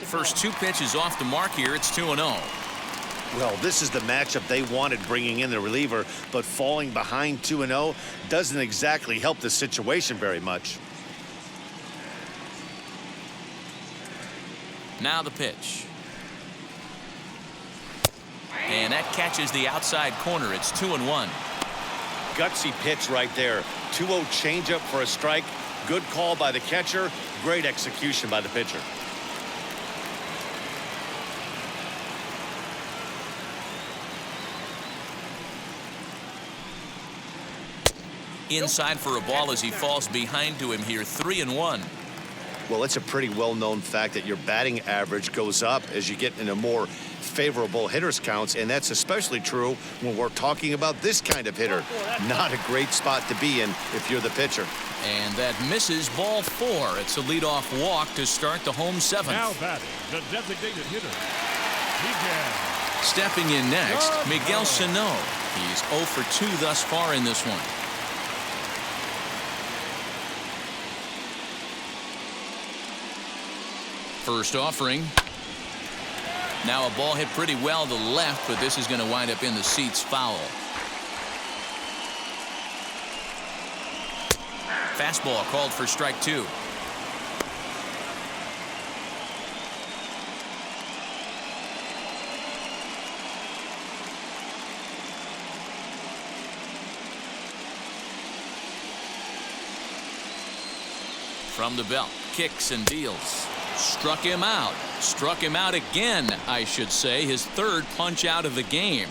First 2 pitches off the mark here. It's 2-0. Well, this is the matchup they wanted, bringing in the reliever, but falling behind 2-0 doesn't exactly help the situation very much. Now the pitch. And that catches the outside corner. It's 2-1. Gutsy pitch right there. 2-0 changeup for a strike. Good call by the catcher. Great execution by the pitcher. Inside for a ball as he falls behind to him here. 3-1. Well, it's a pretty well-known fact that your batting average goes up as you get into more favorable hitters counts, and that's especially true when we're talking about this kind of hitter. Not a great spot to be in if you're the pitcher. And that misses, ball 4. It's a leadoff walk to start the home 7th. Now batting, the designated hitter, Miguel. Stepping in next, Miguel Sano. He's 0 for 2 thus far in this one. First offering. Now a ball hit pretty well to the left, but this is going to wind up in the seats, foul. Fastball called for strike 2. From the belt, kicks and deals. Struck him out. Struck him out again, I should say. His third punch out of the game.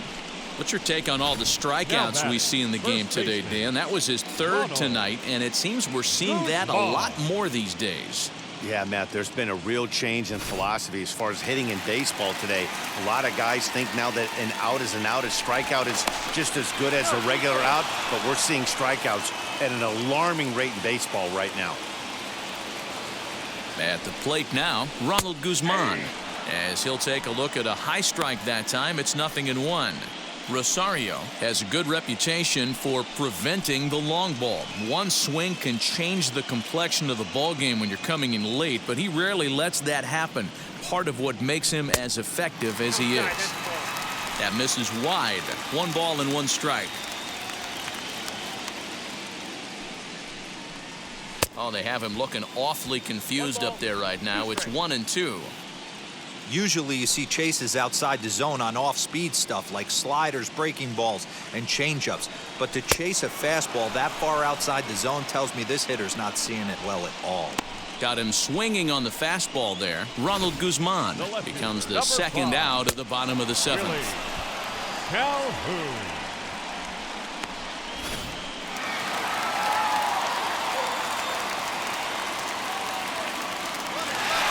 What's your take on all the strikeouts we see in the game today, Dan? That was his third tonight, and it seems we're seeing that a lot more these days. Yeah, Matt, there's been a real change in philosophy as far as hitting in baseball today. A lot of guys think now that an out is an out, a strikeout is just as good as a regular out, but we're seeing strikeouts at an alarming rate in baseball right now. At the plate now, Ronald Guzman. As he'll take a look at a high strike that time, it's 0-1. Rosario has a good reputation for preventing the long ball. One swing can change the complexion of the ball game when you're coming in late, but he rarely lets that happen. Part of what makes him as effective as he is. That misses wide. 1 ball and 1 strike. Oh, they have him looking awfully confused up there right now. It's 1-2. Usually you see chases outside the zone on off-speed stuff like sliders, breaking balls, and changeups. But to chase a fastball that far outside the zone tells me this hitter's not seeing it well at all. Got him swinging on the fastball there. Ronald Guzman becomes the second out of the bottom of the 7th. Calhoun.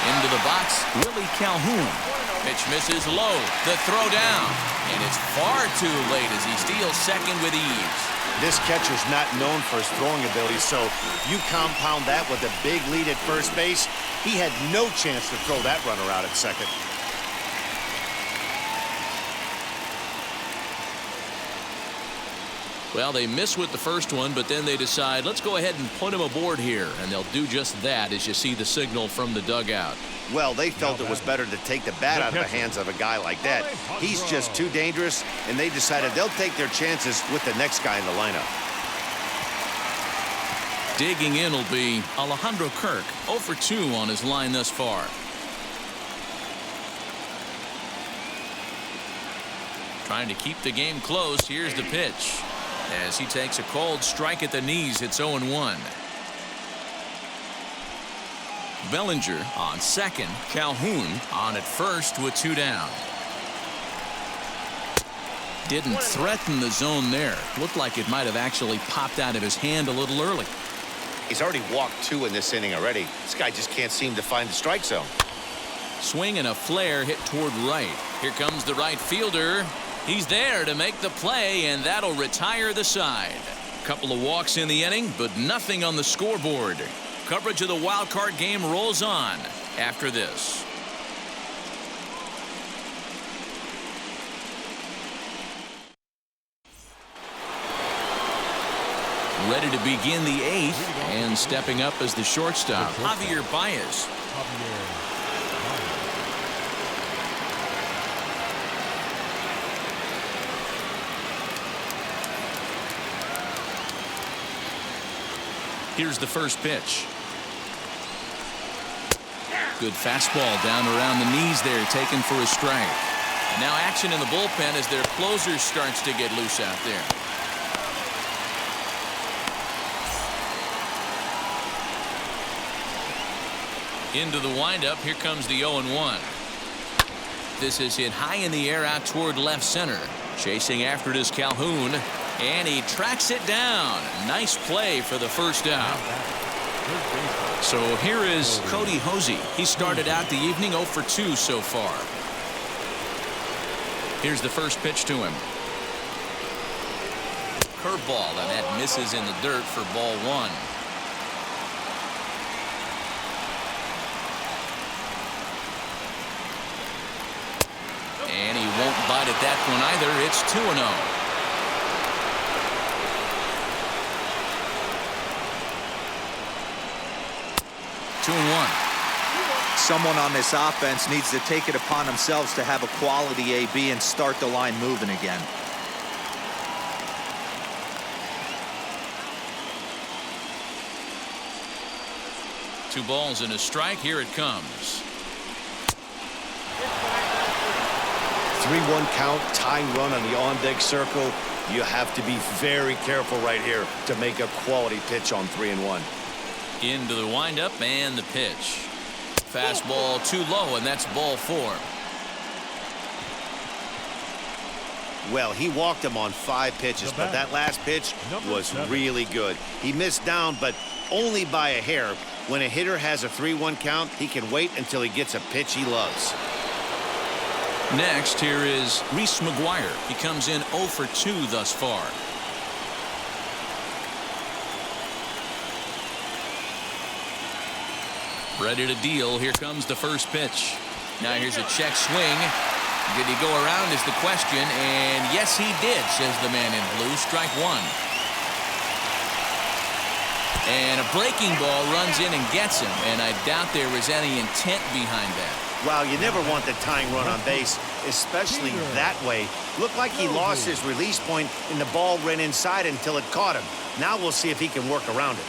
Into the box, Willie Calhoun. Pitch misses low. The throw down. And it's far too late as he steals second with ease. This catcher's not known for his throwing ability, so you compound that with a big lead at first base. He had no chance to throw that runner out at second. Well, they miss with the first one, but then they decide, let's go ahead and put him aboard here. And they'll do just that as you see the signal from the dugout. Well, they felt it was better to take the bat out of the hands of a guy like that. He's just too dangerous, and they decided they'll take their chances with the next guy in the lineup. Digging in will be Alejandro Kirk, 0 for 2 on his line thus far. Trying to keep the game close. Here's the pitch. As he takes a cold strike at the knees, it's 0-1. Bellinger on second. Calhoun on at first with 2 down. Didn't threaten the zone there. Looked like it might have actually popped out of his hand a little early. He's already walked 2 in this inning already. This guy just can't seem to find the strike zone. Swing and a flare hit toward right. Here comes the right fielder. He's there to make the play, and that'll retire the side. Couple of walks in the inning, but nothing on the scoreboard. Coverage of the wild card game rolls on after this. Ready to begin the 8th, and stepping up as the shortstop, Javier Baez. Here's the first pitch. Good fastball down around the knees there, taken for a strike. And now action in the bullpen as their closer starts to get loose out there. Into the windup, here comes the 0-1. This is hit high in the air out toward left center. Chasing after it is Calhoun, and he tracks it down. Nice play for the first out. So here is Cody Hosey. He started out the evening 0 for 2 so far. Here's the first pitch to him. Curveball, and that misses in the dirt for ball 1. And he won't bite at that one either. It's 2-0. Someone on this offense needs to take it upon themselves to have a quality AB and start the line moving again. Two balls and a strike. Here it comes. 3-1 count, tying run on the on-deck circle. You have to be very careful right here to make a quality pitch on 3-1. Into the windup and the pitch. Fastball too low, and that's ball 4. Well, he walked him on 5 pitches, but that last pitch was really good. He missed down, but only by a hair. When a hitter has a 3-1 count, he can wait until he gets a pitch he loves. Next, here is Reese McGuire. He comes in 0 for 2 thus far. Ready to deal. Here comes the first pitch. Now here's a check swing. Did he go around is the question, and yes he did, says the man in blue. Strike 1. And a breaking ball runs in and gets him, and I doubt there was any intent behind that. Wow, you never want the tying run on base, especially that way. Looked like he lost his release point, and the ball ran inside until it caught him. Now we'll see if he can work around it.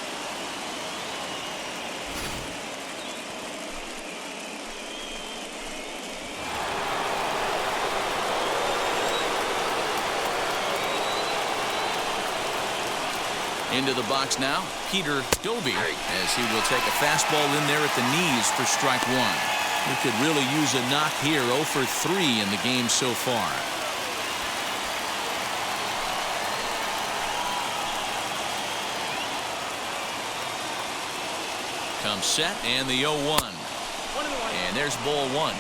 Into the box now, Peter Doby, as he will take a fastball in there at the knees for strike 1. He could really use a knock here. 0 for 3 in the game so far. Comes set and the 0-1. And there's ball 1.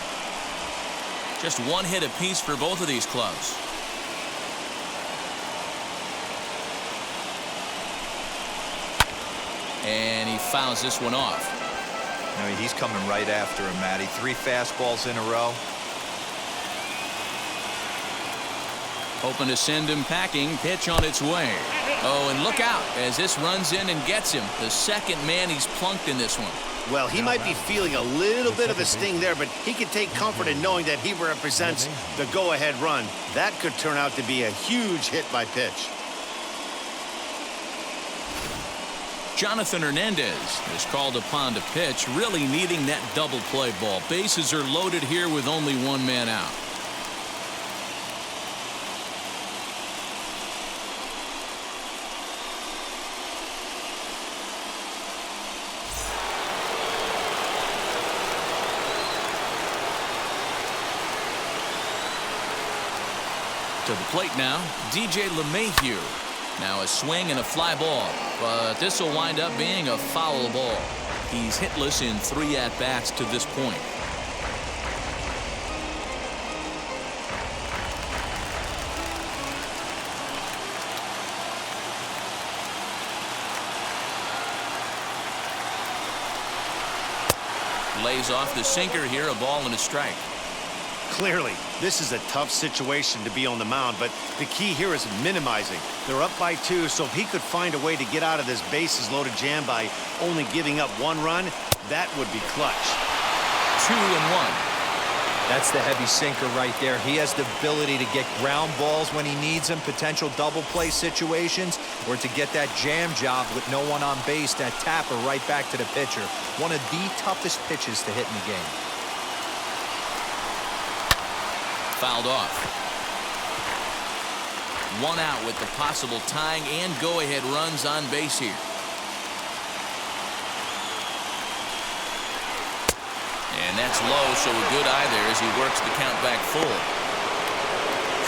Just 1 hit apiece for both of these clubs. And he fouls this one off. No, he's coming right after him, Matty. 3 fastballs in a row. Hoping to send him packing. Pitch on its way. Oh, and look out as this runs in and gets him. The second man he's plunked in this one. Well, he might be feeling a little bit of a sting there, but he can take comfort in knowing that he represents the go-ahead run. That could turn out to be a huge hit by pitch. Jonathan Hernandez is called upon to pitch, really needing that double play ball. Bases are loaded here with only 1 man out. To the plate now, DJ LeMahieu. Now a swing and a fly ball, but this will wind up being a foul ball. He's hitless in 3 at-bats to this point. Lays off the sinker here, a ball and a strike. Clearly, this is a tough situation to be on the mound, but the key here is minimizing. They're up by 2, so if he could find a way to get out of this bases-loaded jam by only giving up 1 run, that would be clutch. 2-1. That's the heavy sinker right there. He has the ability to get ground balls when he needs them, potential double play situations, or to get that jam job with no one on base, that tapper right back to the pitcher. One of the toughest pitches to hit in the game. Fouled off. 1 out with the possible tying and go-ahead runs on base here. And that's low, so a good eye there as he works the count back full.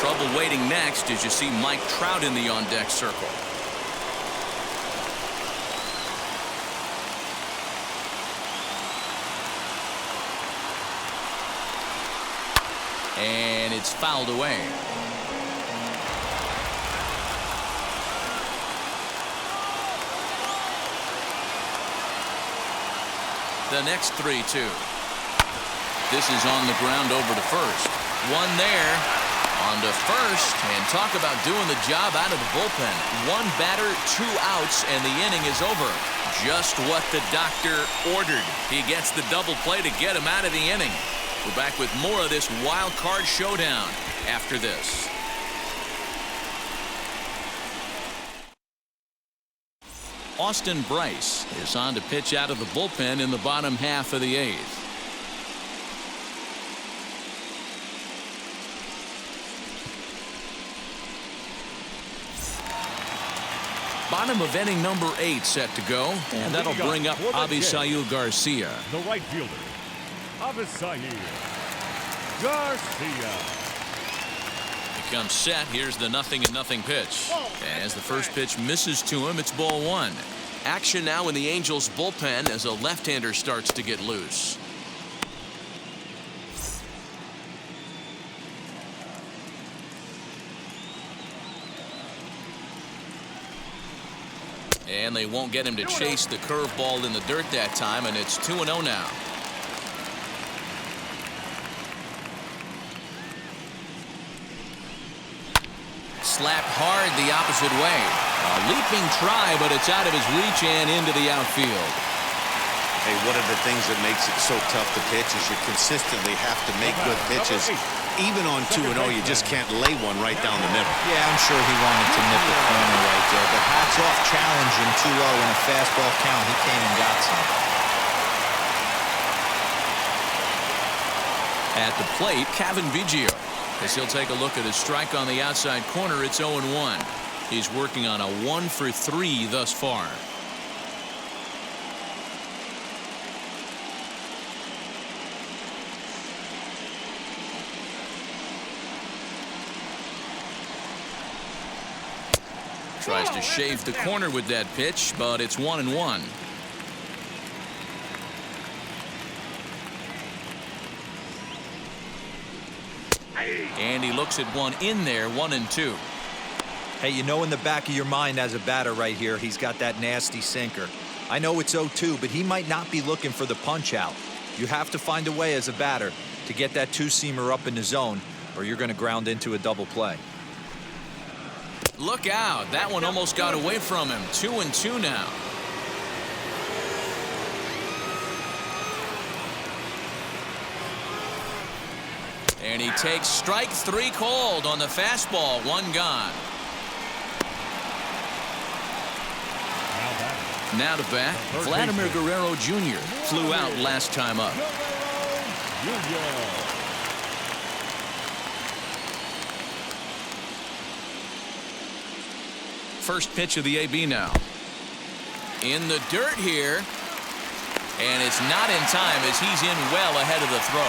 Trouble waiting next as you see Mike Trout in the on-deck circle. And it's fouled away. The next 3-2. This is on the ground over to first. 1 there. On to first. And talk about doing the job out of the bullpen. 1 batter, 2 outs, and the inning is over. Just what the doctor ordered. He gets the double play to get him out of the inning. We're back with more of this wild card showdown after this. Austin Bryce is on to pitch out of the bullpen in the bottom half of the 8th. Bottom of inning number 8 set to go, and that'll bring up Avisail Garcia. The right fielder, Avisail Garcia. He comes set. Here's the 0-0 pitch. As the first pitch misses to him, it's ball 1. Action now in the Angels bullpen as a left-hander starts to get loose. And they won't get him to chase the curveball in the dirt that time, and it's 2-0 now. Slapped hard the opposite way. A leaping try, but it's out of his reach and into the outfield. Hey, one of the things that makes it so tough to pitch is you consistently have to make good pitches. Even on 2-0, you just can't lay one right down the middle. Yeah, I'm sure he wanted to nip the corner right there, but hats off challenging 2-0 in a fastball count. He came and got some. At the plate, Cavan Biggio. As he'll take a look at his strike on the outside corner, it's 0-1. He's working on a 1-for-3 thus far. Tries to shave the corner with that pitch, but it's 1-1. And he looks at one in there, 1-2. Hey, you know in the back of your mind as a batter right here, he's got that nasty sinker. I know it's 0-2, but he might not be looking for the punch out. You have to find a way as a batter to get that two-seamer up in the zone, or you're going to ground into a double play. Look out. That one almost got away from him. 2-2 now. And he takes strike 3 called on the fastball. 1 gone. Now to bat, Vladimir Guerrero Jr. flew out last time up. First pitch of the AB now. In the dirt here. And it's not in time as he's in well ahead of the throw.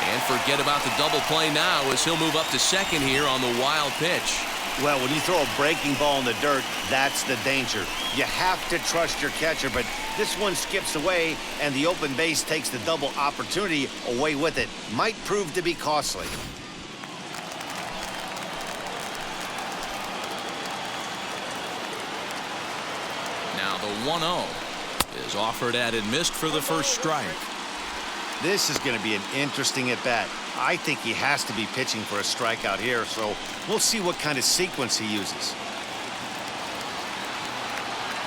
And forget about the double play now as he'll move up to second here on the wild pitch. Well, when you throw a breaking ball in the dirt, that's the danger. You have to trust your catcher, but this one skips away, and the open base takes the double opportunity away with it. Might prove to be costly. Now the 1-0 is offered at and missed for the first strike. This is going to be an interesting at-bat. I think he has to be pitching for a strikeout here, so we'll see what kind of sequence he uses.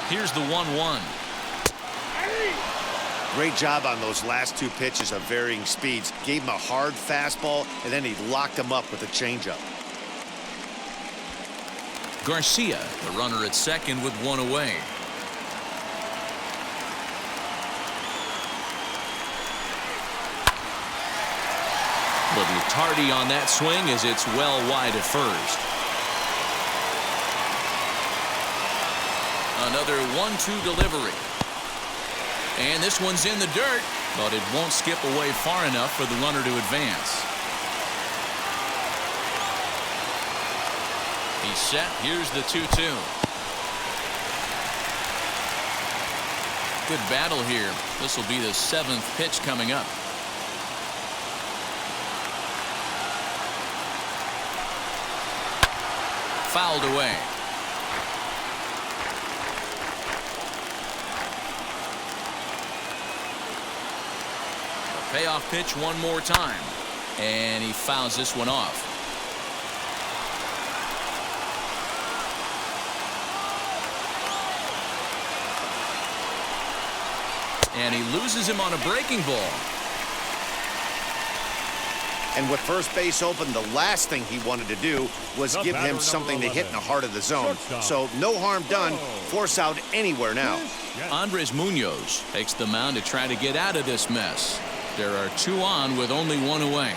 Here's the 1-1. Great job on those last 2 pitches of varying speeds. Gave him a hard fastball, and then he locked him up with a changeup. Garcia, the runner at second with 1 away. Little tardy on that swing as it's well wide at first. Another 1-2 delivery. And this one's in the dirt, but it won't skip away far enough for the runner to advance. He's set. Here's the 2-2. Good battle here. This will be the 7th pitch coming up. Fouled away. A payoff pitch one more time. And he fouls this one off. And he loses him on a breaking ball. And with first base open, the last thing he wanted to do was give him something to hit in the heart of the zone. So no harm done. Force out anywhere now. Andres Munoz takes the mound to try to get out of this mess. There are 2 on with only 1 away.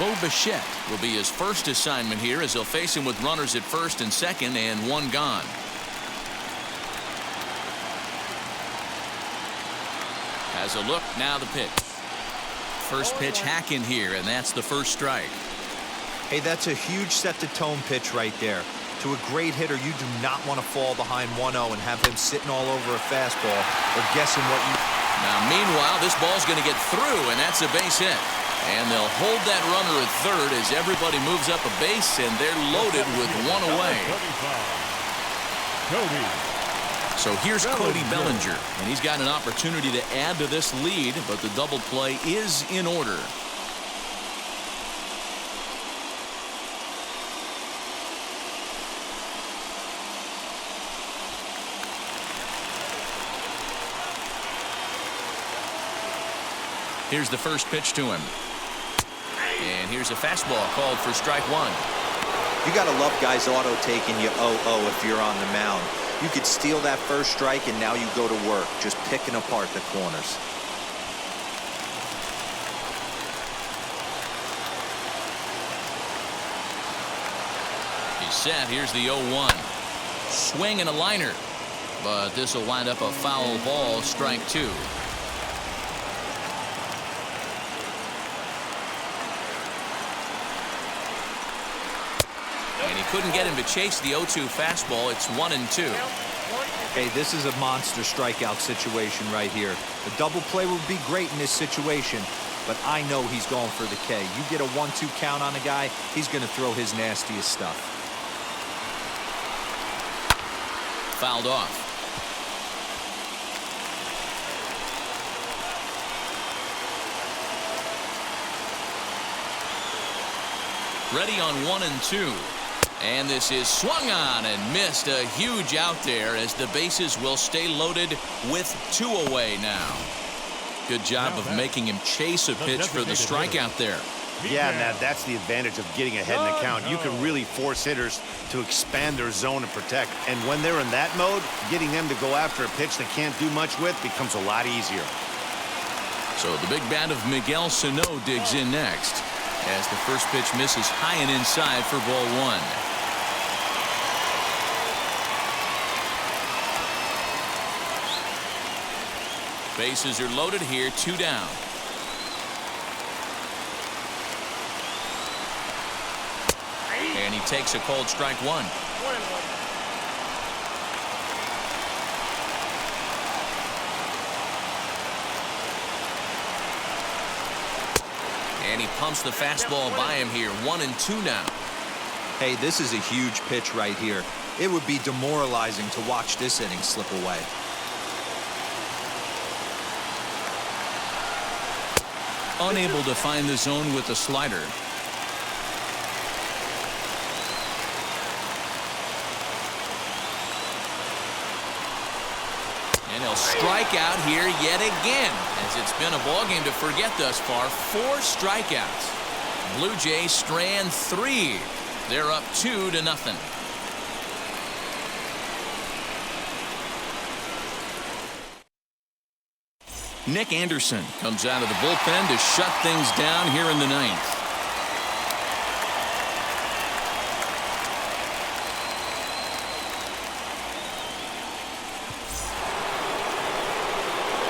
Bo Bichette will be his first assignment here as they'll face him with runners at first and second and one gone. Has a look, now the pitch. First pitch hack in here, and that's the first strike. Hey, that's a huge set-the-tone pitch right there. To a great hitter, you do not want to fall behind 1-0 and have him sitting all over a fastball or guessing what you... Now, meanwhile, this ball's going to get through, and that's a base hit. And they'll hold that runner at third as everybody moves up a base, and they're loaded with one away. So here's Cody Bellinger, and he's got an opportunity to add to this lead, but the double play is in order. Here's the first pitch to him. And here's a fastball called for strike one. You got to love guys auto-taking you 0-0 if you're on the mound. You could steal that first strike, and now you go to work, just picking apart the corners. He's set. Here's the 0-1. Swing and a liner. But this will wind up a foul ball, strike two. And he couldn't get him to chase the 0-2 fastball. It's 1-2. Hey, this is a monster strikeout situation right here. The double play would be great in this situation, but I know he's going for the K. You get a 1-2 count on a guy, he's going to throw his nastiest stuff. Fouled off. Ready on 1-2. And this is swung on and missed. A huge out there as the bases will stay loaded with two away now. Good job of making him chase a pitch for the strikeout there. Yeah, Matt, that's the advantage of getting ahead in the count. You can really force hitters to expand their zone and protect. And when they're in that mode, getting them to go after a pitch they can't do much with becomes a lot easier. So the big bat of Miguel Sano digs in next as the first pitch misses high and inside for ball one. Bases are loaded here, two down. And he takes a cold strike one. And he pumps the fastball by him here, 1-2 now. Hey, this is a huge pitch right here. It would be demoralizing to watch this inning slip away. Unable to find the zone with the slider. And he'll strike out here yet again, as it's been a ball game to forget thus far. 4 strikeouts. Blue Jays strand 3. They're up 2-0. Nick Anderson comes out of the bullpen to shut things down here in the 9th.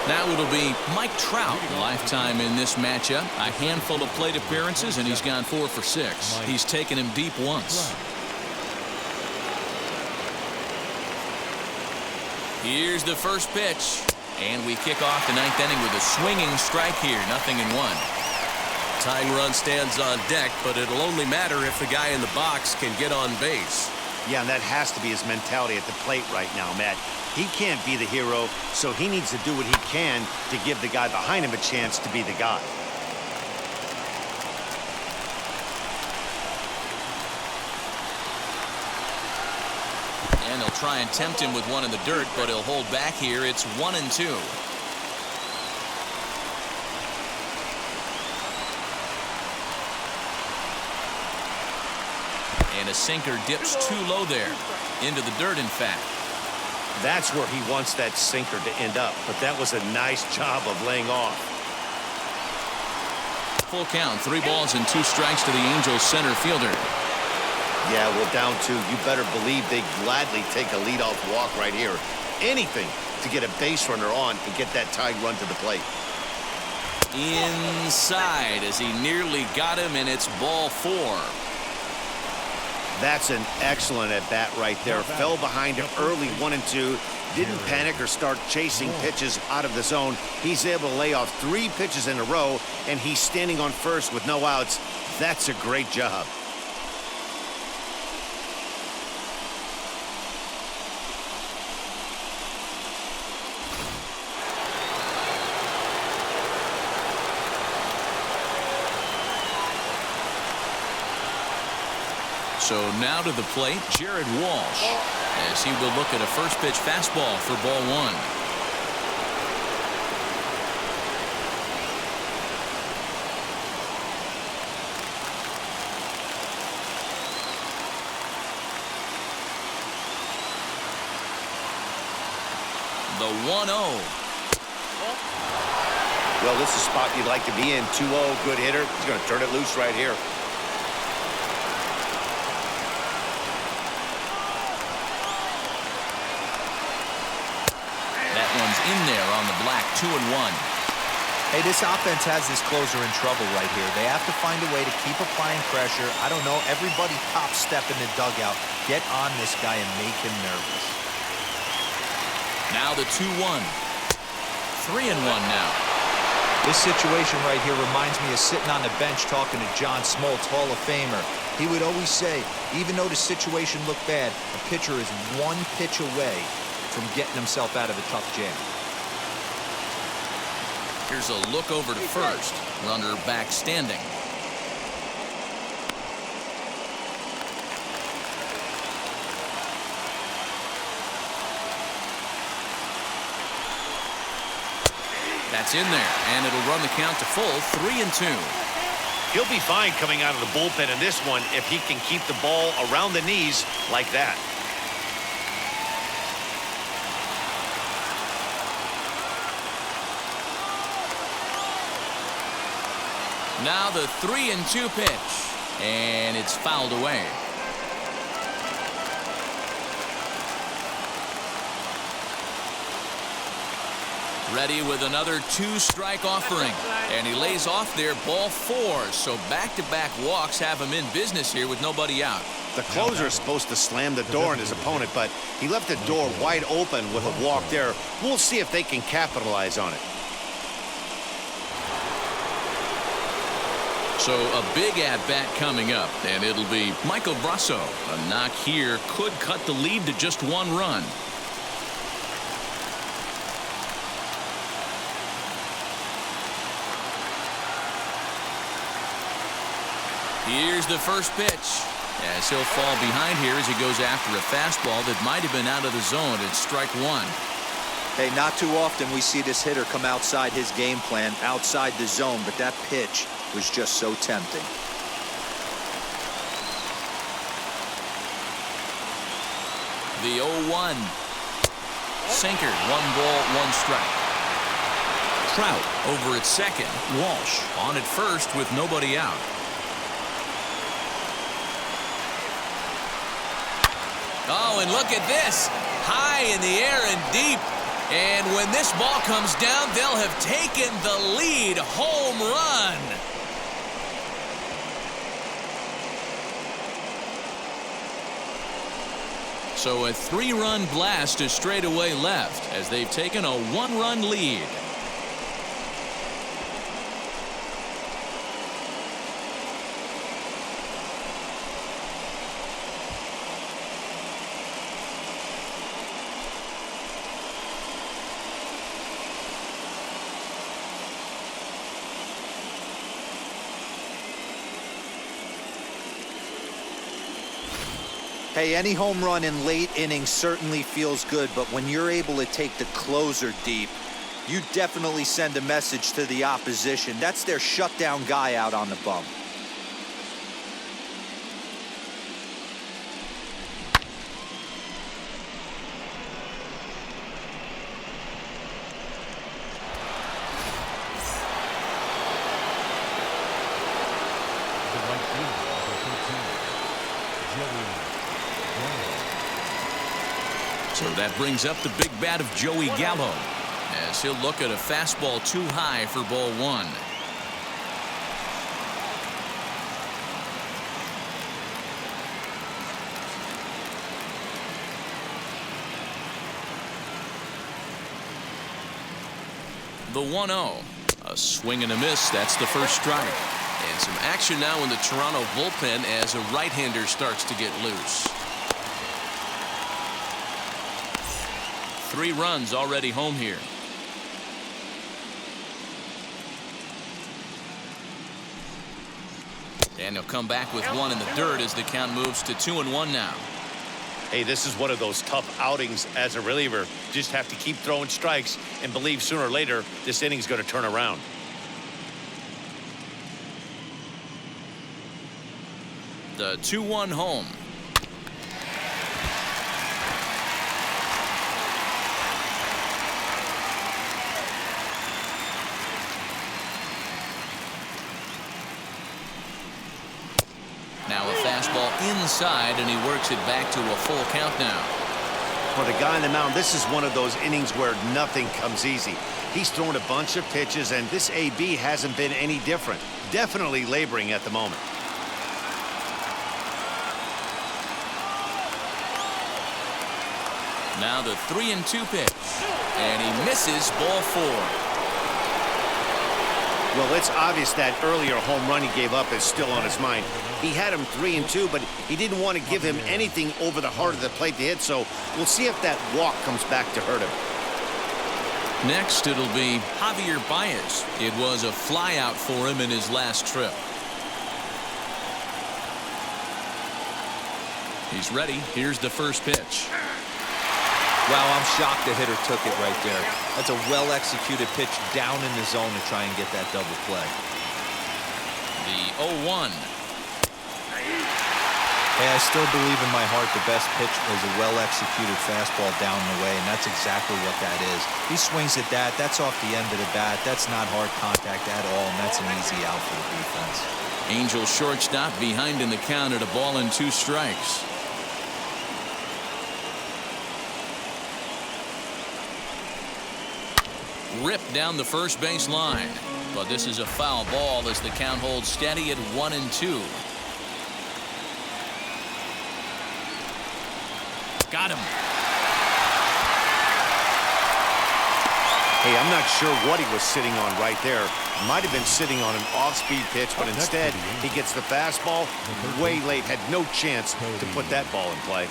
Now it'll be Mike Trout, lifetime in this matchup. A handful of plate appearances, and he's gone 4 for 6. He's taken him deep once. Here's the first pitch. And we kick off the 9th inning with a swinging strike here, 0-1. Tying run stands on deck, but it'll only matter if the guy in the box can get on base. Yeah, and that has to be his mentality at the plate right now, Matt. He can't be the hero, so he needs to do what he can to give the guy behind him a chance to be the guy. And they'll try and tempt him with one in the dirt, but he'll hold back here. It's 1-2. And a sinker dips too low there. Into the dirt, in fact. That's where he wants that sinker to end up, but that was a nice job of laying off. Full count, 3 balls and 2 strikes to the Angels center fielder. Yeah, well, down 2. You better believe they gladly take a leadoff walk right here. Anything to get a base runner on and get that tying run to the plate. Inside as he nearly got him, and it's ball 4. That's an excellent at-bat right there. Fell behind him early, 1 and 2. Didn't panic or start chasing pitches out of the zone. He's able to lay off 3 pitches in a row, and he's standing on first with no outs. That's a great job. So now to the plate, Jared Walsh, as he will look at a first pitch fastball for ball 1. The 1-0. Well, this is a spot you'd like to be in. 2-0, good hitter. He's going to turn it loose right here. In there on the black, 2-1. Hey, this offense has this closer in trouble right here. They have to find a way to keep applying pressure. I don't know, everybody top step in the dugout. Get on this guy and make him nervous. Now the 2-1. 3-1 now. This situation right here reminds me of sitting on the bench talking to John Smoltz, Hall of Famer. He would always say, even though the situation looked bad, a pitcher is 1 pitch away from getting himself out of a tough jam. Here's a look over to first. Runner back standing. That's in there, and it'll run the count to full, 3-2. He'll be fine coming out of the bullpen in this one if he can keep the ball around the knees like that. Now the 3-2 pitch, and it's fouled away. Ready with another 2-strike offering, and he lays off there, ball 4. So back-to-back walks have him in business here with nobody out. The closer is supposed to slam the door on his opponent, but he left the door wide open with a walk there. We'll see if they can capitalize on it. So a big at-bat coming up, and it'll be Michael Brasso. A knock here could cut the lead to just 1 run. Here's the first pitch, as he'll fall behind here as he goes after a fastball that might have been out of the zone at strike 1. Hey, not too often we see this hitter come outside his game plan, outside the zone, but that pitch was just so tempting. The 0-1. Sinker, 1 ball, 1 strike. Trout over at second. Walsh on at first with nobody out. Oh, and look at this. High in the air and deep. And when this ball comes down, they'll have taken the lead. Home run. So a 3-run blast to straightaway left as they've taken a 1-run lead. Hey, any home run in late innings certainly feels good, but when you're able to take the closer deep, you definitely send a message to the opposition. That's their shutdown guy out on the bump. So that brings up the big bat of Joey Gallo, as he'll look at a fastball too high for ball one. The 1-0. A swing and a miss. That's the first strike. And some action now in the Toronto bullpen as a right-hander starts to get loose. 3 runs already home here. And he'll come back with one in the dirt as the count moves to 2-1 now. Hey, this is one of those tough outings as a reliever. Just have to keep throwing strikes and believe sooner or later this inning's going to turn around. The 2-1 home. Now a fastball inside, and he works it back to a full count now. For the guy on the mound, this is one of those innings where nothing comes easy. He's thrown a bunch of pitches, and this AB hasn't been any different. Definitely laboring at the moment. Now the 3-2 pitch, and he misses ball 4. Well, it's obvious that earlier home run he gave up is still on his mind. He had him 3-2, but he didn't want to give him anything over the heart of the plate to hit, so we'll see if that walk comes back to hurt him. Next, it'll be Javier Baez. It was a flyout for him in his last trip. He's ready. Here's the first pitch. Wow, I'm shocked the hitter took it right there. That's a well-executed pitch down in the zone to try and get that double play. The 0-1. Hey, I still believe in my heart the best pitch is a well-executed fastball down the way, and that's exactly what that is. He swings at that. That's off the end of the bat. That's not hard contact at all, and that's an easy out for the defense. Angel shortstop behind in the count at 1-2 strikes. Ripped down the first base line, but this is a foul ball as the count holds steady at 1-2. Got him. Hey, I'm not sure what he was sitting on right there. Might have been sitting on an off-speed pitch, but instead he gets the fastball way late. Had no chance to put that ball in play.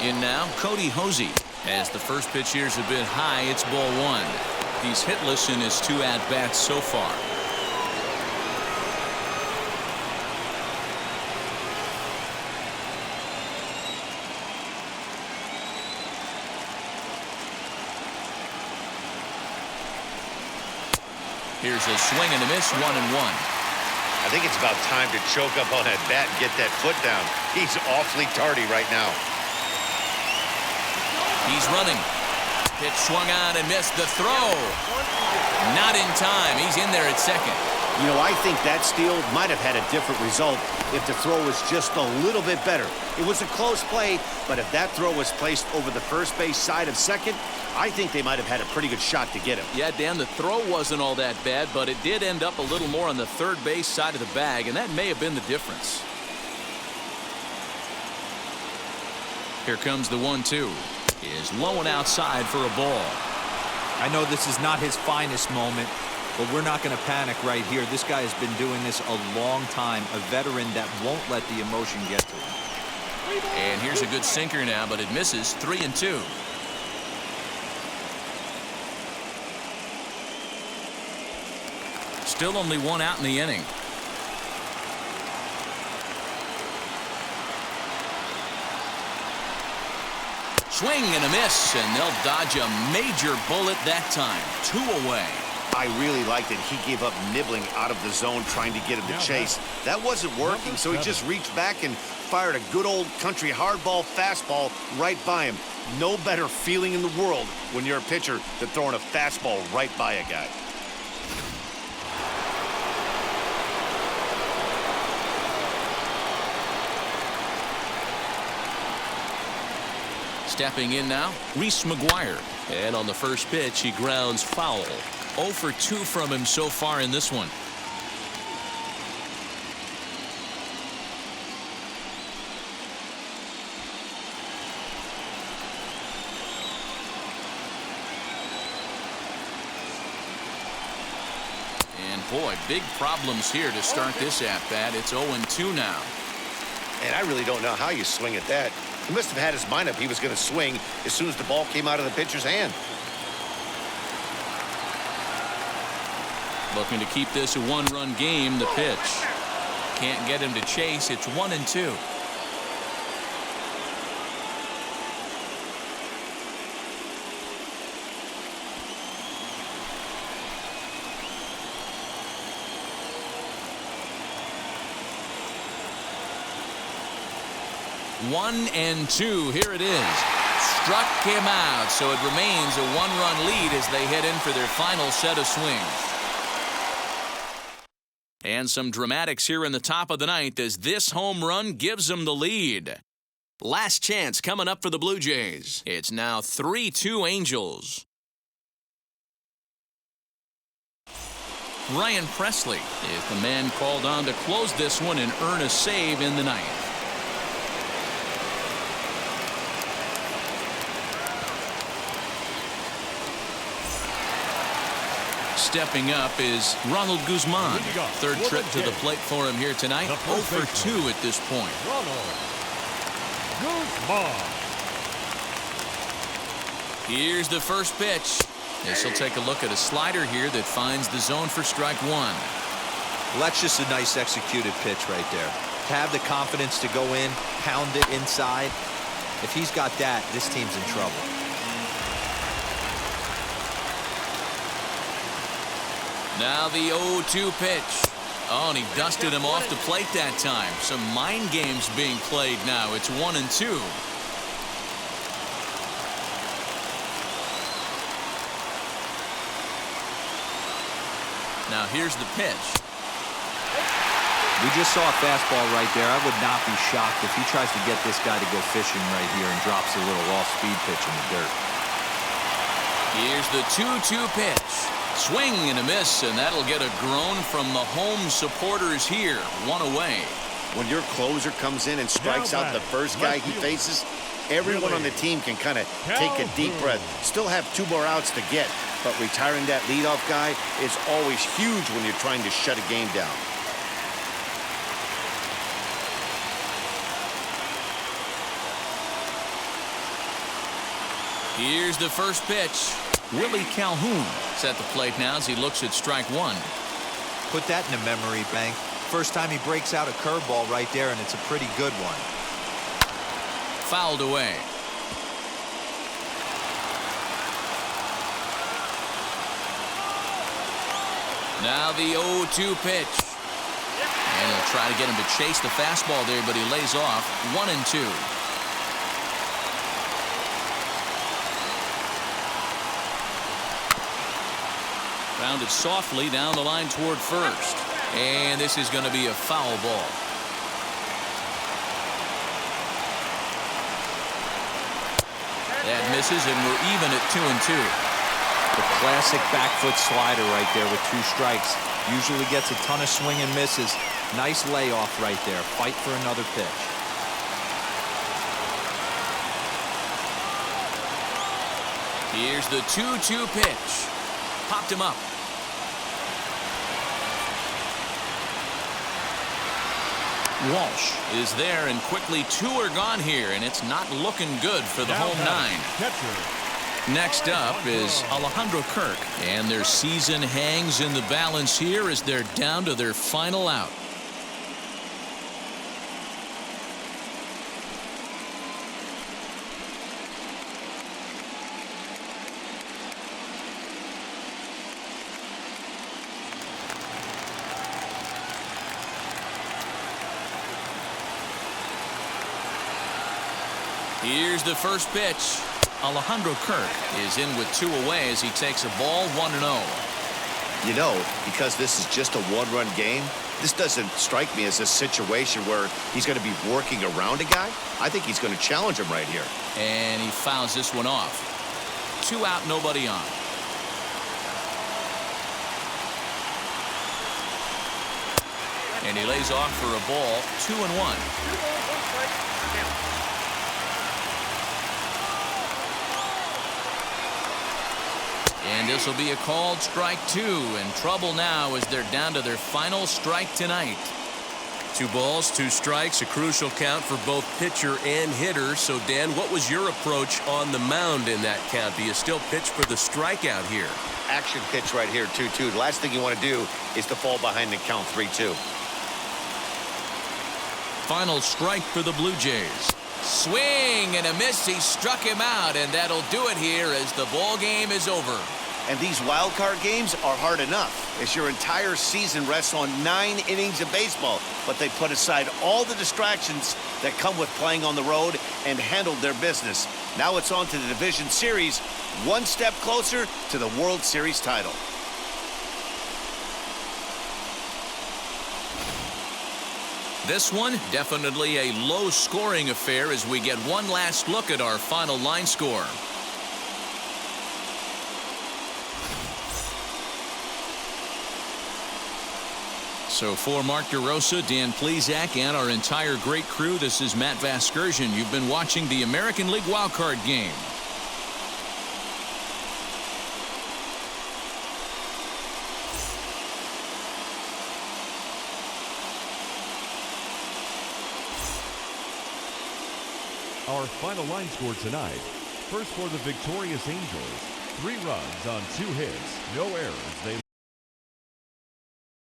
In now, Cody Hosey. As the first pitch here's a bit high, it's ball 1. He's hitless in his 2 at-bats so far. Here's a swing and a miss, 1-1. I think it's about time to choke up on that bat and get that foot down. He's awfully tardy right now. He's running. Pitch swung on and missed. The throw. Not in time. He's in there at second. You know, I think that steal might have had a different result if the throw was just a little bit better. It was a close play, but if that throw was placed over the first base side of second, I think they might have had a pretty good shot to get him. Yeah, Dan, the throw wasn't all that bad, but it did end up a little more on the third base side of the bag, and that may have been the difference. Here comes the 1-2. Is low and outside for a ball. I know this is not his finest moment, but we're not going to panic right here. This guy has been doing this a long time, a veteran that won't let the emotion get to him. And here's a good sinker now, but it misses. 3-2. Still only 1 out in the inning. Swing and a miss, and they'll dodge a major bullet that time. 2 away. I really liked it. He gave up nibbling out of the zone trying to get him to chase. That wasn't working, so he just reached back and fired a good old country hardball fastball right by him. No better feeling in the world when you're a pitcher than throwing a fastball right by a guy. Stepping in now, Reese McGuire. And on the first pitch, he grounds foul. 0 for 2 from him so far in this one. And boy, big problems here to start this at-bat. It's 0-2 now. And I really don't know how you swing at that. He must have had his mind up he was going to swing as soon as the ball came out of the pitcher's hand. Looking to keep this a one-run game. The pitch. Can't get him to chase. It's 1-2. One and two. Here it is. Struck him out, so it remains a one-run lead as they head in for their final set of swings. And some dramatics here in the top of the ninth as this home run gives them the lead. Last chance coming up for the Blue Jays. It's now 3-2 Angels. Ryan Presley is the man called on to close this one and earn a save in the ninth. Stepping up is Ronald Guzman. Third trip to the plate for him here tonight. 0 for 2 at this point. Ronald Guzman. Here's the first pitch. This will take a look at a slider here that finds the zone for strike one. Well, that's just a nice executed pitch right there. To have the confidence to go in, pound it inside. If he's got that, this team's in trouble. Now the 0-2 pitch. Oh, and he dusted him off the plate that time. Some mind games being played now. It's 1-2. Now here's the pitch. We just saw a fastball right there. I would not be shocked if he tries to get this guy to go fishing right here and drops a little off-speed pitch in the dirt. Here's the 2-2 pitch. Swing and a miss, and that'll get a groan from the home supporters here. One away. When your closer comes in and strikes out the first guy he faces, everyone on the team can kind of take a deep breath. Still have 2 more outs to get, but retiring that leadoff guy is always huge when you're trying to shut a game down. Here's the first pitch. Willie Calhoun is at the plate now as he looks at strike one. Put that in a memory bank. First time he breaks out a curveball right there, and it's a pretty good one. Fouled away. Now the 0-2 pitch. And he'll try to get him to chase the fastball there, but he lays off. 1-2. Rounded softly down the line toward first. And this is going to be a foul ball. That misses, and we're even at 2-2. The classic back foot slider right there with 2 strikes. Usually gets a ton of swing and misses. Nice layoff right there. Fight for another pitch. Here's the 2-2 pitch. Popped him up. Walsh is there, and quickly 2 are gone here, and it's not looking good for the home 9. Next up is Alejandro Kirk, and their season hangs in the balance here as they're down to their final out. Here's the first pitch. Alejandro Kirk is in with 2 away as he takes a ball 1-0. You know, because this is just a one-run game, this doesn't strike me as a situation where he's going to be working around a guy. I think he's going to challenge him right here. And he fouls this one off. 2 out, nobody on. And he lays off for a ball, 2-1. And this will be a called strike 2. And trouble now as they're down to their final strike tonight. 2 balls, 2 strikes, a crucial count for both pitcher and hitter. So, Dan, what was your approach on the mound in that count? Do you still pitch for the strikeout here? Action pitch right here, 2-2. The last thing you want to do is to fall behind the count 3-2. Final strike for the Blue Jays. Swing and a miss. He struck him out, and that'll do it here as the ball game is over. And these wild card games are hard enough as your entire season rests on 9 innings of baseball. But they put aside all the distractions that come with playing on the road and handled their business. Now it's on to the Division Series, one step closer to the World Series title. This one, definitely a low-scoring affair as we get one last look at our final line score. So for Mark DeRosa, Dan Plesac, and our entire great crew, this is Matt Vasgersian. You've been watching the American League wildcard game. Our final line score tonight. First for the victorious Angels. 3 runs on 2 hits, no errors. They